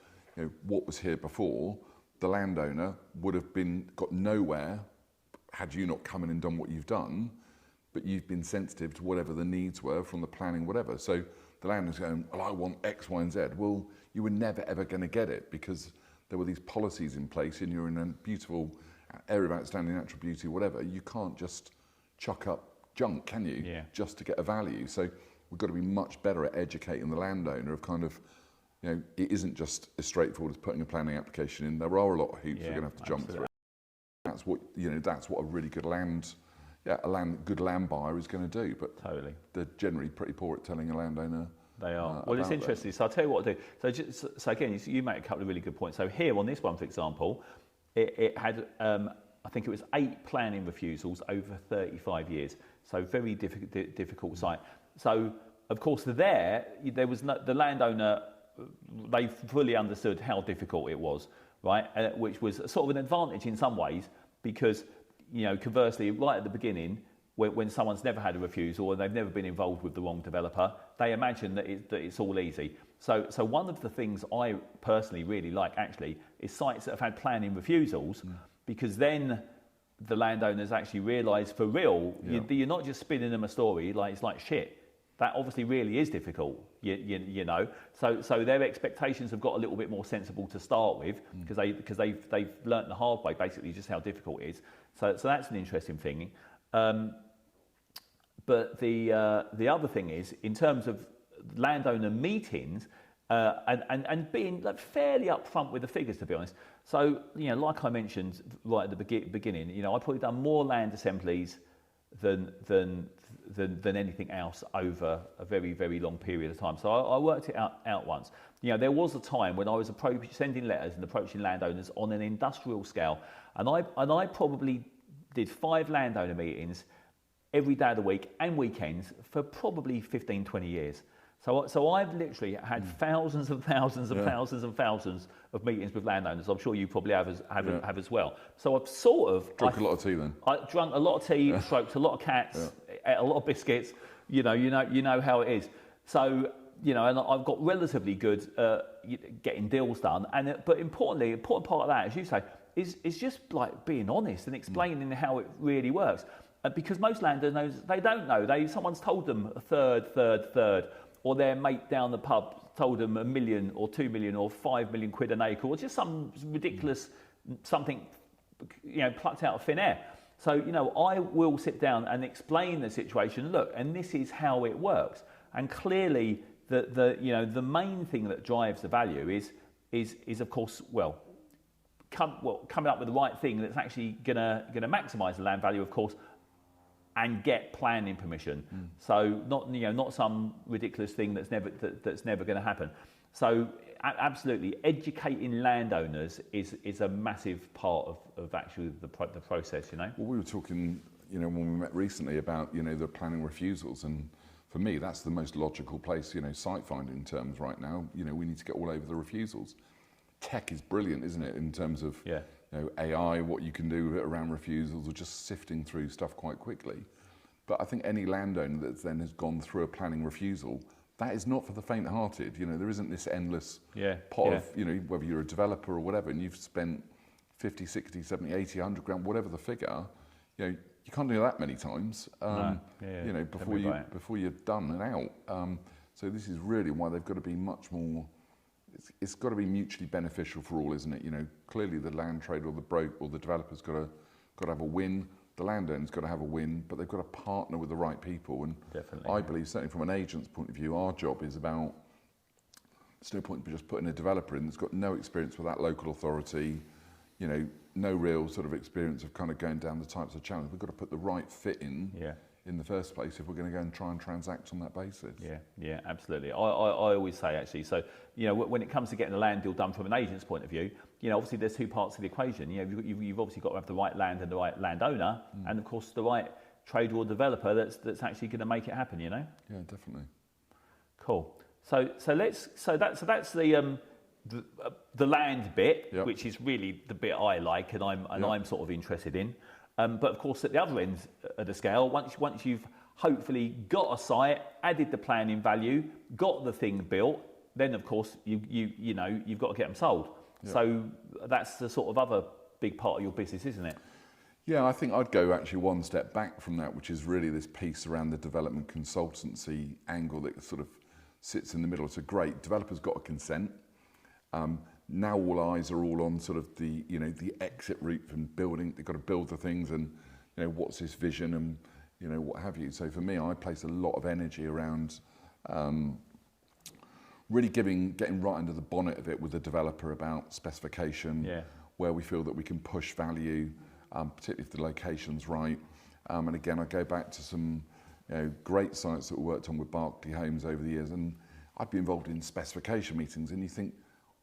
Speaker 2: What was here before, the landowner would have got nowhere had you not come in and done what you've done, but you've been sensitive to whatever the needs were from the planning, whatever. So the landowner's going, well, I want X, Y, and Z. Well, you were never, ever going to get it because there were these policies in place and you're in a beautiful area of outstanding natural beauty, whatever. You can't just chuck up junk, can you?
Speaker 1: Yeah.
Speaker 2: Just to get a value. So we've got to be much better at educating the landowner of kind of, it isn't just as straightforward as putting a planning application in. There are a lot of hoops we're going to have to jump through. That's what a really good good land buyer is going to do. But
Speaker 1: totally,
Speaker 2: they're generally pretty poor at telling a landowner.
Speaker 1: They are. Well, it's interesting. So I'll tell you what I do. So again, you make a couple of really good points. So here on this one, for example, it had, I think it was 8 planning refusals over 35 years. So very difficult site. So of course there was the landowner, they fully understood how difficult it was, right? Which was sort of an advantage in some ways because, conversely, right at the beginning, when someone's never had a refusal or they've never been involved with the wrong developer, they imagine that it's all easy. So one of the things I personally really like actually is sites that have had planning refusals, because then the landowners actually realise for real, you're not just spinning them a story like it's like shit. That obviously really is difficult, So their expectations have got a little bit more sensible to start with because they've learnt the hard way basically just how difficult it is. So that's an interesting thing. But the other thing is, in terms of landowner meetings and being fairly upfront with the figures, to be honest. So like I mentioned right at the beginning, I probably done more land assemblies than anything else over a very, very long period of time. So I worked it out once. There was a time when I was sending letters and approaching landowners on an industrial scale, and I probably did 5 landowner meetings every day of the week and weekends for probably 15, 20 years. So I've literally had thousands and thousands and thousands and thousands of meetings with landowners. I'm sure you probably have as well. So I've sort of
Speaker 2: drunk a lot of tea then.
Speaker 1: I drank a lot of tea, stroked a lot of cats, ate a lot of biscuits. You know how it is. So and I've got relatively good getting deals done. But importantly, important part of that, as you say, is just like being honest and explaining how it really works. Because most landowners, they don't know. Someone's told them a third. Or their mate down the pub told them $1 million or 2 million or 5 million quid an acre, or just some ridiculous something, plucked out of thin air. So, I will sit down and explain the situation. Look, and this is how it works. And clearly, the main thing that drives the value is of course, coming up with the right thing that's actually gonna maximise the land value, of course, and get planning permission. So not some ridiculous thing that's never going to happen. So absolutely, educating landowners is a massive part of actually the process. Well,
Speaker 2: we were talking, when we met recently about the planning refusals, and for me that's the most logical place. Site finding terms right now. We need to get all over the refusals. Tech is brilliant, isn't it, in terms of AI, what you can do around refusals, or just sifting through stuff quite quickly. But I think any landowner that then has gone through a planning refusal, that is not for the faint-hearted. There isn't this endless pot of, whether you're a developer or whatever, and you've spent 50, 60, 70, 80, 100 grand, whatever the figure, you can't do that many times, before you're done and out. So this is really why they've got to be much more. It's got to be mutually beneficial for all, isn't it? Clearly the land trade or the developer's got to have a win. The landowner's got to have a win, but they've got to partner with the right people. And definitely, I believe, certainly from an agent's point of view, our job is about. There's no point in just putting a developer in that's got no experience with that local authority, no real sort of experience of kind of going down the types of channels. We've got to put the right fit in. In the first place, if we're going to go and try and transact on that basis. Yeah, absolutely. I always say, actually, so, when it comes to getting a land deal done from an agent's point of view, obviously there's two parts of the equation. You've obviously got to have the right land and the right landowner, and of course the right trader or developer that's actually going to make it happen. Yeah, definitely.
Speaker 1: Cool. So that's the land bit, which is really the bit I like, and I'm sort of interested in. But of course, at the other end of the scale, once you've hopefully got a site, added the planning value, got the thing built, then of course you've got to get them sold. Yeah. So that's the sort of other big part of your business, isn't it?
Speaker 2: Yeah, I think I'd go actually one step back from that, which is really this piece around the development consultancy angle that sort of sits in the middle. So great, developers got a consent. Now all eyes are all on sort of the exit route from building. They've got to build the things, and what's this vision, and what have you. So for me, I place a lot of energy around really getting right under the bonnet of it with the developer about specification, where we feel that we can push value, particularly if the location's right. And again, I go back to some great sites that we worked on with Berkeley Homes over the years, and I'd be involved in specification meetings, and you think,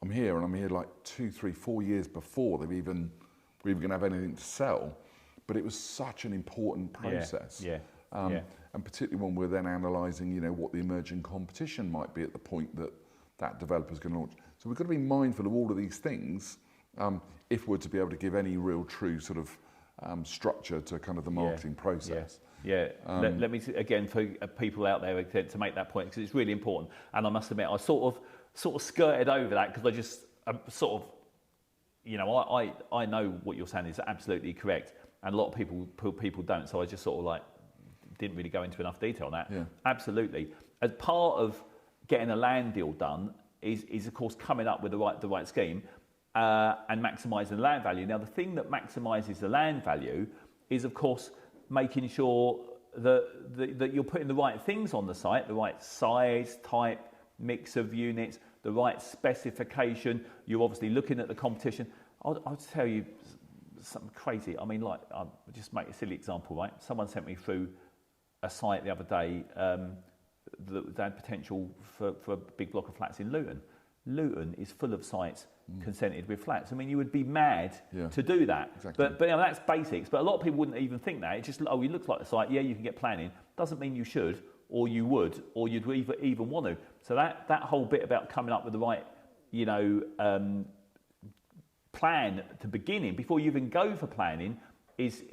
Speaker 2: I'm here like 2, 3, 4 years before we're even going to have anything to sell. But it was such an important process. And particularly when we're then analysing, what the emerging competition might be at the point that developer's going to launch. So we've got to be mindful of all of these things if we're to be able to give any real true sort of structure to kind of the marketing process.
Speaker 1: Let me, again, for people out there to make that point, because it's really important. And I must admit, I sort of skirted over that because I know what you're saying is absolutely correct, and a lot of people don't. So I just sort of didn't really go into enough detail on that. Absolutely. As part of getting a land deal done is of course coming up with the right scheme and maximising the land value. Now the thing that maximises the land value is of course making sure that you're putting the right things on the site, the right size, type, mix of units, the right specification. You're obviously looking at the competition. I'll tell you something crazy. I mean, I'll just make a silly example, right? Someone sent me through a site the other day that had potential for a big block of flats in Luton. Luton is full of sites consented with flats. I mean, you would be mad to do that.
Speaker 2: Exactly.
Speaker 1: But that's basics. But a lot of people wouldn't even think that. It just, it looks like the site. Yeah, you can get planning. Doesn't mean you should or you would, or you'd even want to. So that whole bit about coming up with the right, plan to begin in before you even go for planning is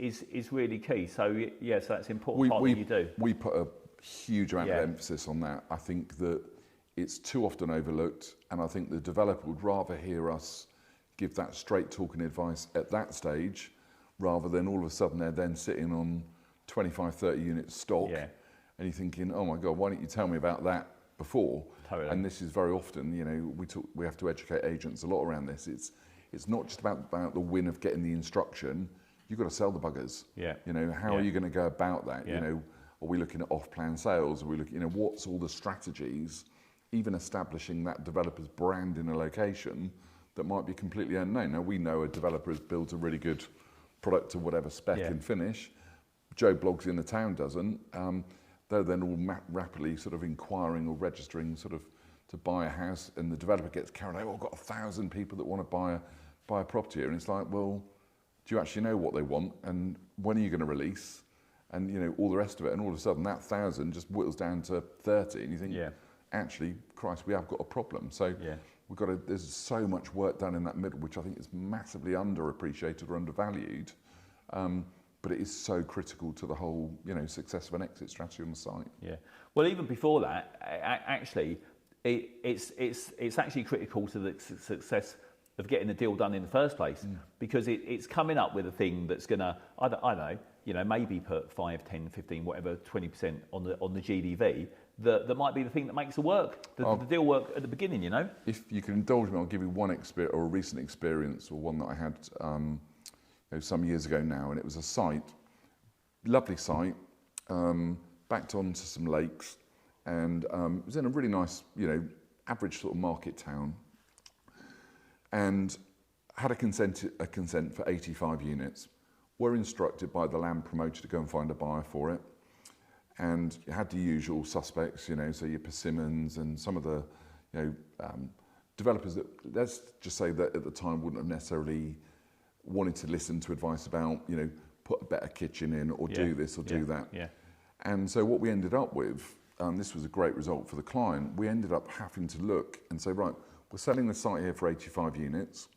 Speaker 1: really key. So so that's an important part that you do.
Speaker 2: We put a huge amount of emphasis on that. I think that it's too often overlooked, and I think the developer would rather hear us give that straight talking advice at that stage rather than all of a sudden they're then sitting on 25, 30 units stock and you're thinking, oh my God, why didn't you tell me about that before?
Speaker 1: Totally.
Speaker 2: And this is very often, we have to educate agents a lot around this. It's not just about the win of getting the instruction. You've got to sell the buggers.
Speaker 1: Yeah.
Speaker 2: How are you going to go about that?
Speaker 1: Yeah.
Speaker 2: Are we looking at off-plan sales? Are we looking, what's all the strategies, even establishing that developer's brand in a location that might be completely unknown. Now we know a developer has built a really good product to whatever spec and finish. Joe Bloggs in the town doesn't. They're then all rapidly sort of inquiring or registering sort of to buy a house, and the developer gets carried away. Oh, I've got 1,000 people that want to buy a property here, and it's like, well, do you actually know what they want, and when are you going to release, and all the rest of it, and all of a sudden that 1,000 just whittles down to 30, and you think, actually, Christ, we have got a problem. So we've got to. There's so much work done in that middle, which I think is massively underappreciated or undervalued. But it is so critical to the whole, success of an exit strategy on the site. Yeah.
Speaker 1: Well, even before that, actually, it's actually critical to the success of getting the deal done in the first place, because it's coming up with a thing that's going to, I don't know, maybe put 5, 10, 15, whatever, 20% on the GDV. That might be the thing that makes the deal work at the beginning.
Speaker 2: If you can indulge me, I'll give you one experience or a recent experience, or one that I had. Some years ago now, and it was a site, lovely site, backed onto some lakes, and it was in a really nice, average sort of market town, and had a consent for 85 units. Were instructed by the land promoter to go and find a buyer for it, and you had the usual suspects, so your Persimmons and some of the, developers that, let's just say that at the time wouldn't have necessarily wanted to listen to advice about, put a better kitchen in, or do this or do that. Yeah. And so what we ended up with, this was a great result for the client, we ended up having to look and say, right, we're selling the site here for 85 units.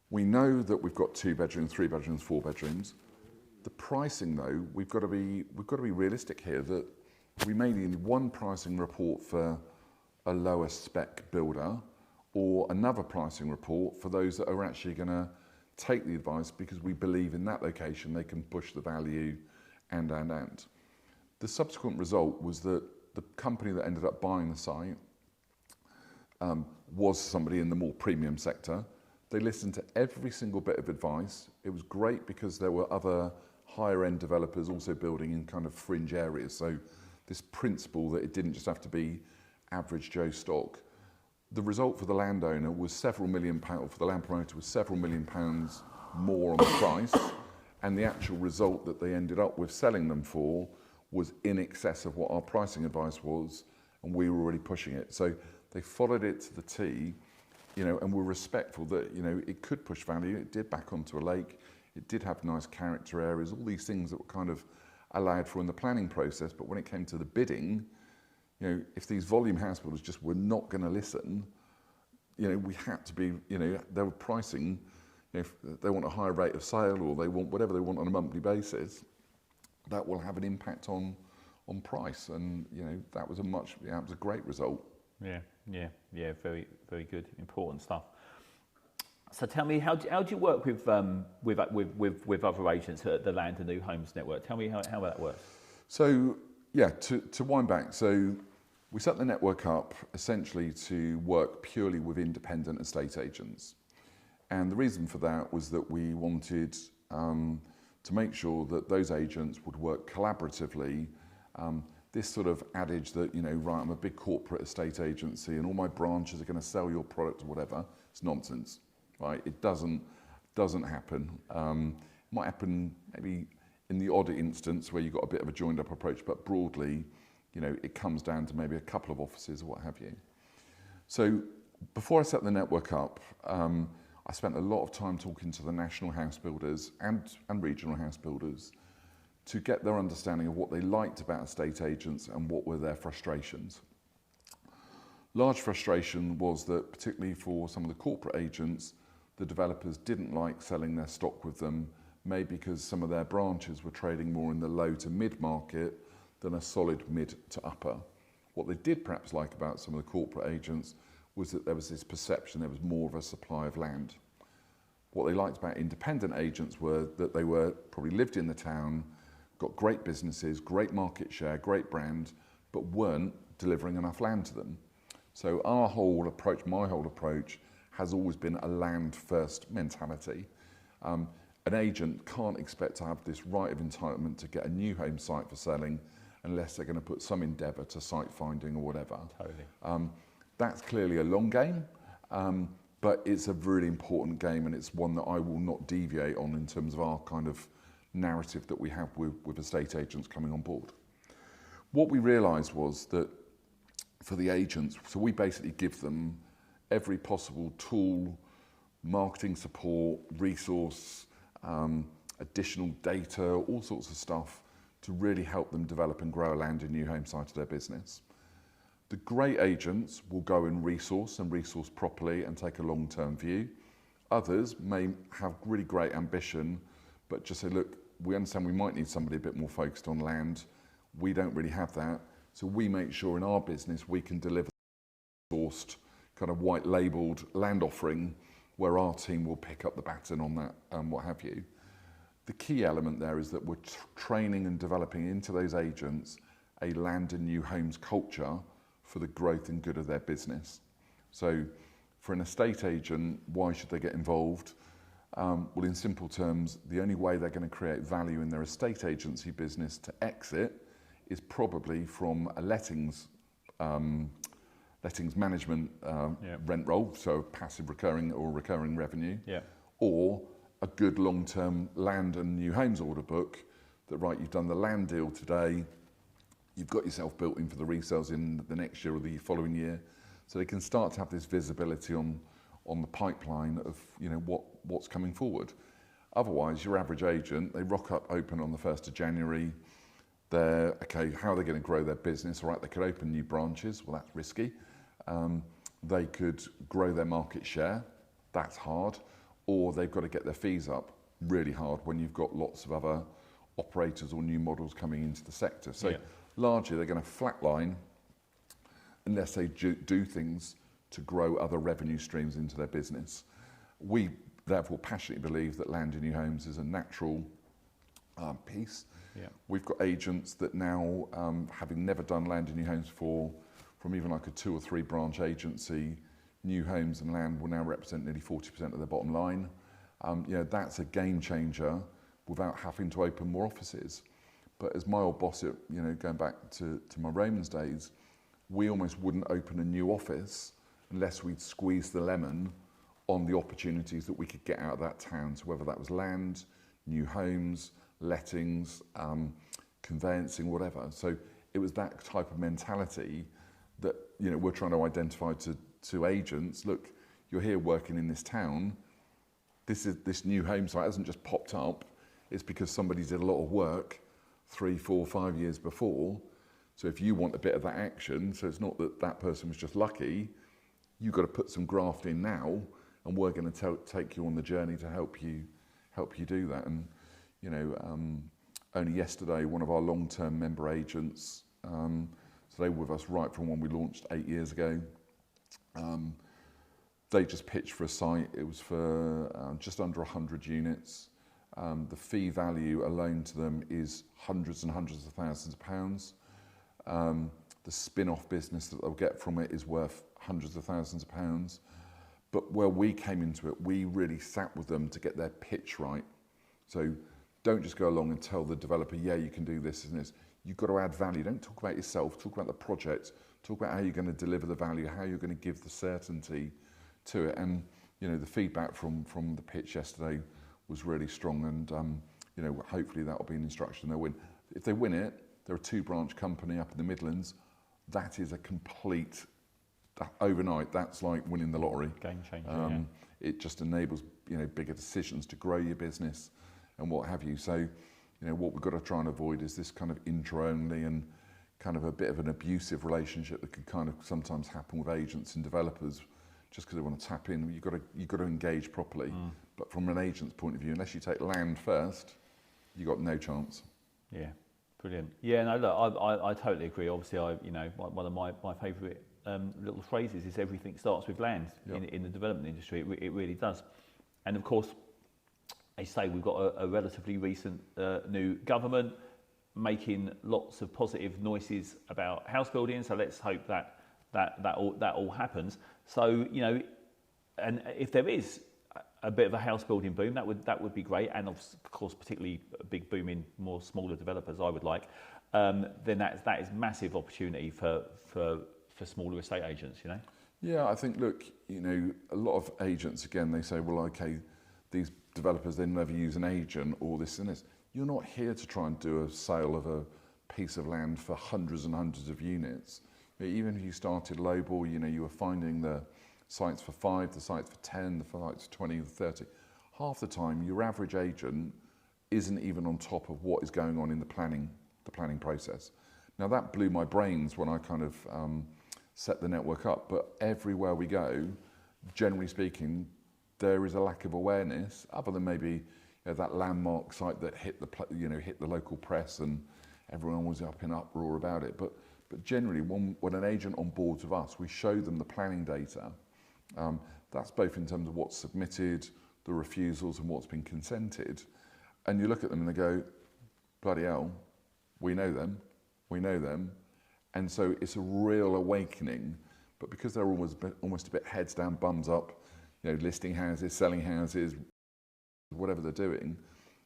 Speaker 2: We know that we've got 2 bedrooms, 3 bedrooms, 4 bedrooms. The pricing though, we've got to be realistic here, that we may need one pricing report for a lower spec builder, or another pricing report for those that are actually going to take the advice because we believe in that location they can push the value and. The subsequent result was that the company that ended up buying the site was somebody in the more premium sector. They listened to every single bit of advice. It was great because there were other higher end developers also building in kind of fringe areas. So this principle that it didn't just have to be average Joe stock. The result for the landowner was several million pounds, for the land promoter was several million pounds more on the price, and the actual result that they ended up with selling them for was in excess of what our pricing advice was, and we were already pushing it. So they followed it to the T, and were respectful that, it could push value. It did back onto a lake. It did have nice character areas, all these things that were kind of allowed for in the planning process. But when it came to the bidding, if these volume house builders just were not going to listen, we had to be, they were pricing, if they want a higher rate of sale, or they want whatever they want on a monthly basis, that will have an impact on price. And, that was a great result.
Speaker 1: Yeah, very, very good, important stuff. So tell me, how do you work with other agents at the Land and New Homes Network? Tell me how that works.
Speaker 2: So, to wind back, so we set the network up essentially to work purely with independent estate agents. And the reason for that was that we wanted to make sure that those agents would work collaboratively. This sort of adage that, right, I'm a big corporate estate agency and all my branches are going to sell your product or whatever, it's nonsense, right? It doesn't happen. It might happen maybe in the odd instance where you've got a bit of a joined up approach, but broadly, it comes down to maybe a couple of offices or what have you. So before I set the network up, I spent a lot of time talking to the national house builders and regional house builders to get their understanding of what they liked about estate agents and what were their frustrations. Large frustration was that, particularly for some of the corporate agents, the developers didn't like selling their stock with them, maybe because some of their branches were trading more in the low to mid market than a solid mid to upper. What they did perhaps like about some of the corporate agents was that there was this perception there was more of a supply of land. What they liked about independent agents were that they were probably lived in the town, got great businesses, great market share, great brand, but weren't delivering enough land to them. So our whole approach, my whole approach, has always been a land first mentality. An agent can't expect to have this right of entitlement to get a new home site for selling unless they're going to put some endeavour to site finding or whatever.
Speaker 1: Totally.
Speaker 2: That's clearly a long game, but it's a really important game, and it's one that I will not deviate on in terms of our kind of narrative that we have with estate agents coming on board. What we realised was that for the agents, so we basically give them every possible tool, marketing support, resource, additional data, all sorts of stuff to really help them develop and grow a land and new home site of their business. The great agents will go and resource properly and take a long-term view. Others may have really great ambition, but just say, look, we understand we might need somebody a bit more focused on land. We don't really have that. So we make sure in our business we can deliver sourced, kind of white labelled land offering where our team will pick up the baton on that and what have you. The key element there is that we're training and developing into those agents a land and new homes culture for the growth and good of their business. So for an estate agent, why should they get involved? Well, in simple terms, the only way they're going to create value in their estate agency business to exit is probably from a lettings management rent roll, so passive recurring or recurring revenue, or a good long-term land and new homes order book that, right, you've done the land deal today, you've got yourself built in for the resales in the next year or the following year, so they can start to have this visibility on the pipeline of, you know, what's coming forward. Otherwise, your average agent, they rock up open on the 1st of January, they're, okay, how are they going to grow their business? All right, they could open new branches, well, that's risky. They could grow their market share, that's hard, or they've got to get their fees up, really hard when you've got lots of other operators or new models coming into the sector. So largely they're going to flatline unless they do things to grow other revenue streams into their business. We therefore passionately believe that land and new homes is a natural piece. We've got agents that now, having never done land and new homes from even like a 2 or 3 branch agency, new homes and land will now represent nearly 40% of their bottom line. You know, that's a game changer without having to open more offices. But as my old boss, you know, going back to my Romans days, we almost wouldn't open a new office unless we'd squeeze the lemon on the opportunities that we could get out of that town. So whether that was land, new homes, lettings, conveyancing, whatever. So it was that type of mentality that, you know, we're trying to identify to agents. Look, you're here working in this town. This new home site hasn't just popped up. It's because somebody did a lot of work 3, 4, 5 years before. So if you want a bit of that action, so it's not that that person was just lucky, you've got to put some graft in now, and we're going to take you on the journey to help you do that. And you know, only yesterday, one of our long-term member agents, so they were with us right from when we launched 8 years ago. They just pitched for a site. It was for just under 100 units. The fee value alone to them is hundreds and hundreds of thousands of pounds. The spin-off business that they'll get from it is worth hundreds of thousands of pounds. But where we came into it, we really sat with them to get their pitch right. So don't just go along and tell the developer, yeah, you can do this and this. You've got to add value. Don't talk about yourself, talk about the project, talk about how you're going to deliver the value, how you're going to give the certainty to it. And, you know, the feedback from the pitch yesterday was really strong, and, you know, hopefully that will be an instruction they'll win. If they win it, they're a 2-branch company up in the Midlands. That is a complete, overnight, that's like winning the lottery.
Speaker 1: Game changer,
Speaker 2: It just enables, you know, bigger decisions to grow your business and what have you. So, what we've got to try and avoid is this kind of intro-only and kind of a bit of an abusive relationship that could kind of sometimes happen with agents and developers just because they want to tap in. You've got to engage properly. But from an agent's point of view, unless you take land first, you've got no chance.
Speaker 1: Yeah, brilliant. Yeah, no, look, I totally agree. Obviously, one of my favourite little phrases is everything starts with land. Yep. In the development industry. It really does. And of course, as you say, we've got a relatively recent new government making lots of positive noises about house building. So let's hope that all happens. So and if there is a bit of a house building boom, that would be great. And of course, particularly a big boom in more smaller developers, I would like. Then that is massive opportunity for smaller estate agents.
Speaker 2: Yeah, I think, look, a lot of agents, again, they say, well, okay, these developers, they never use an agent or this and this. You're not here to try and do a sale of a piece of land for hundreds and hundreds of units. Even if you started lowball, you were finding the sites for 5, the sites for 10, the sites for 20, the 30. Half the time, your average agent isn't even on top of what is going on in the planning process. Now, that blew my brains when I kind of set the network up, but everywhere we go, generally speaking, there is a lack of awareness, other than maybe that landmark site that hit the local press and everyone was up in uproar about it. But generally, when an agent on board with us, we show them the planning data. That's both in terms of what's submitted, the refusals, and what's been consented. And you look at them and they go, bloody hell, we know them. And so it's a real awakening. But because they're almost a bit heads down, bums up, listing houses, selling houses, whatever they're doing,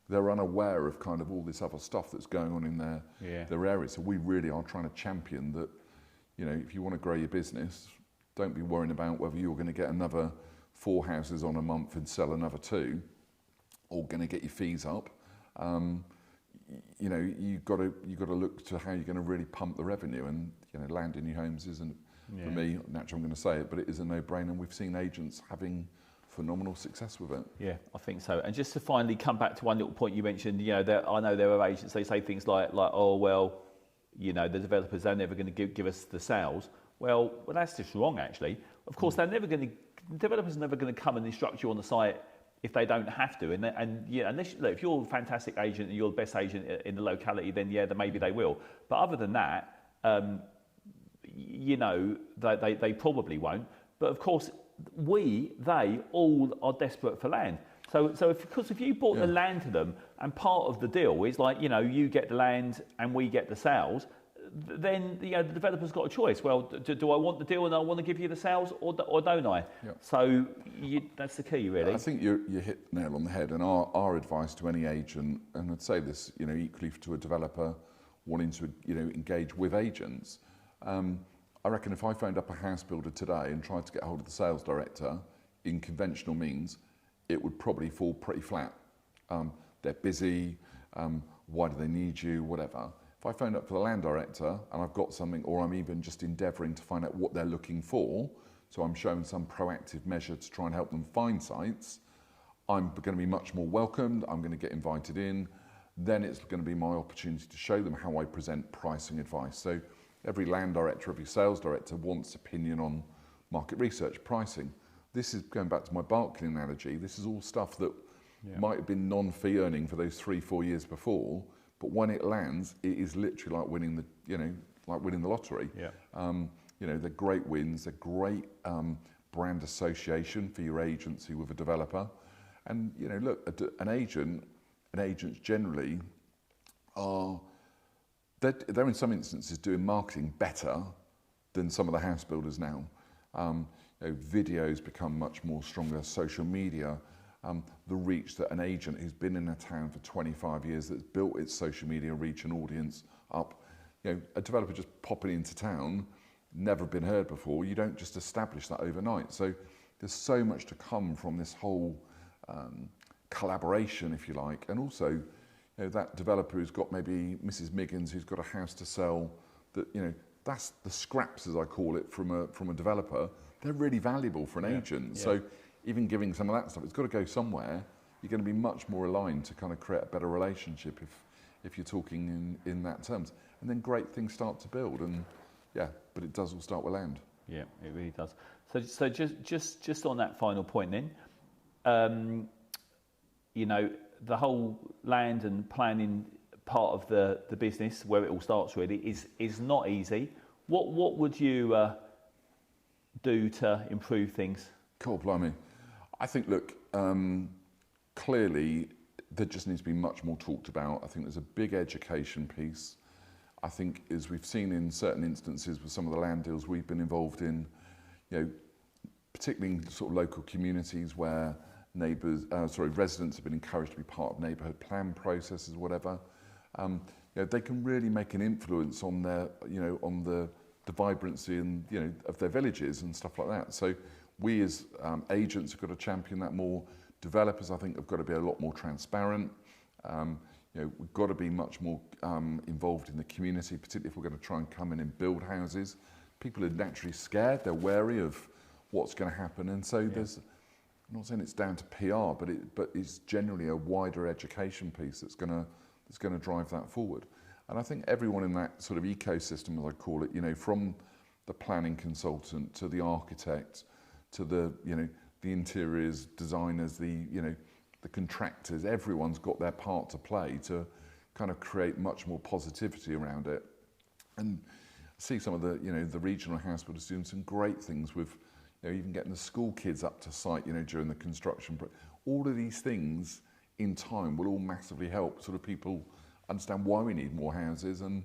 Speaker 2: they're unaware of kind of all this other stuff that's going on in their area. So we really are trying to champion that, if you want to grow your business, don't be worrying about whether you're going to get another 4 houses on a month and sell another 2, or going to get your fees up. You've got to look to how you're going to really pump the revenue, and land in new homes isn't, for me, naturally I'm going to say it, but it is a no-brainer, and we've seen agents having phenomenal success with it. Yeah,
Speaker 1: I think so. And just to finally come back to one little point you mentioned, I know there are agents, they say things like oh, well, the developers, they're never going to give us the sales. Well, that's just wrong, actually. Of course, developers are never going to come and instruct you on the site if they don't have to. Unless, if you're a fantastic agent and you're the best agent in the locality, then maybe they will. But other than that, they probably won't. But of course, they all are desperate for land. So if you bought the land to them, and part of the deal is you get the land and we get the sales, then the developer's got a choice. Well, do I want the deal and I want to give you the sales, or don't I? Yep. So that's the key, really. I
Speaker 2: think you hit the nail on the head. And our advice to any agent, and I'd say this, equally to a developer wanting to, engage with agents. I reckon if I phoned up a house builder today and tried to get hold of the sales director in conventional means, it would probably fall pretty flat. They're busy. Why do they need you? Whatever. If I phone up for the land director and I've got something, or I'm even just endeavouring to find out what they're looking for, so I'm showing some proactive measure to try and help them find sites, I'm going to be much more welcomed, I'm going to get invited in, then it's going to be my opportunity to show them how I present pricing advice. So every land director, every sales director wants opinion on market research, pricing. This is, going back to my Barclay analogy, this is all stuff that might have been non-fee earning for those 3-4 years before, but when it lands, it is literally like winning the lottery. Yeah. They're great wins. They're great brand association for your agency with a developer. And look, an agents generally are they're in some instances doing marketing better than some of the house builders now. Videos become much more stronger. Social media. The reach that an agent who's been in a town for 25 years, that's built its social media reach and audience up, a developer just popping into town, never been heard before, you don't just establish that overnight. So there's so much to come from this whole collaboration, if you like, and also that developer who's got maybe Mrs. Miggins who's got a house to sell, that that's the scraps, as I call it, from a developer. They're really valuable for an agent. Yeah. So even giving some of that stuff, it's got to go somewhere. You're going to be much more aligned to kind of create a better relationship if you're talking in that terms. And then great things start to build, and yeah, but it does all start with land.
Speaker 1: Yeah, it really does. So just on that final point then, you know, the whole land and planning part of the business, where it all starts really, is not easy. What would you do to improve things?
Speaker 2: Cool, blimey. I think, look, clearly there just needs to be much more talked about. I think there's a big education piece. I think, as we've seen in certain instances with some of the land deals we've been involved in, you know, particularly in sort of local communities where residents have been encouraged to be part of neighbourhood plan processes or whatever, you know, they can really make an influence on their, you know, on the vibrancy and, you know, of their villages and stuff like that. So we as agents have got to champion that more. Developers, I think, have got to be a lot more transparent. You know, we've got to be much more involved in the community, particularly if we're going to try and come in and build houses. People are naturally scared, they're wary of what's going to happen, and so there's, I'm not saying it's down to PR, but it's generally a wider education piece that's going to drive that forward. And I think everyone in that sort of ecosystem, as I call it, you know, from the planning consultant to the architect to the, you know, the interiors designers, the contractors, everyone's got their part to play to kind of create much more positivity around it. And I see some of the, you know, the regional house builders doing some great things with, you know, even getting the school kids up to site, you know, during the construction. All of these things in time will all massively help sort of people understand why we need more houses and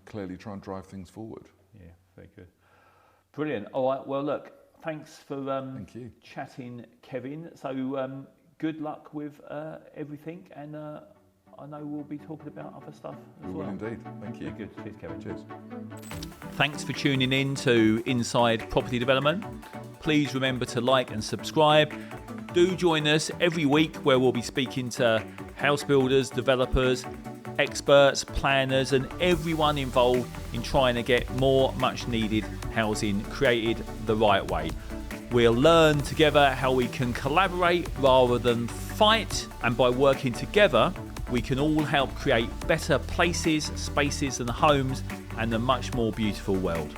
Speaker 2: clearly try and drive things forward.
Speaker 1: Yeah, very good. Brilliant. All right, well, look, thanks for
Speaker 2: Thank you.
Speaker 1: chatting, Kevin. So good luck with everything, and I know we'll be talking about other stuff as
Speaker 2: We
Speaker 1: well.
Speaker 2: will indeed. Thank you.
Speaker 1: Very good. Cheers, Kevin.
Speaker 2: Cheers.
Speaker 1: Thanks for tuning in to Inside Property Development. Please remember to like and subscribe. Do join us every week where we'll be speaking to house builders, developers, experts, planners and everyone involved in trying to get more much needed housing created the right way. We'll learn together how we can collaborate rather than fight, and by working together we can all help create better places, spaces and homes and a much more beautiful world.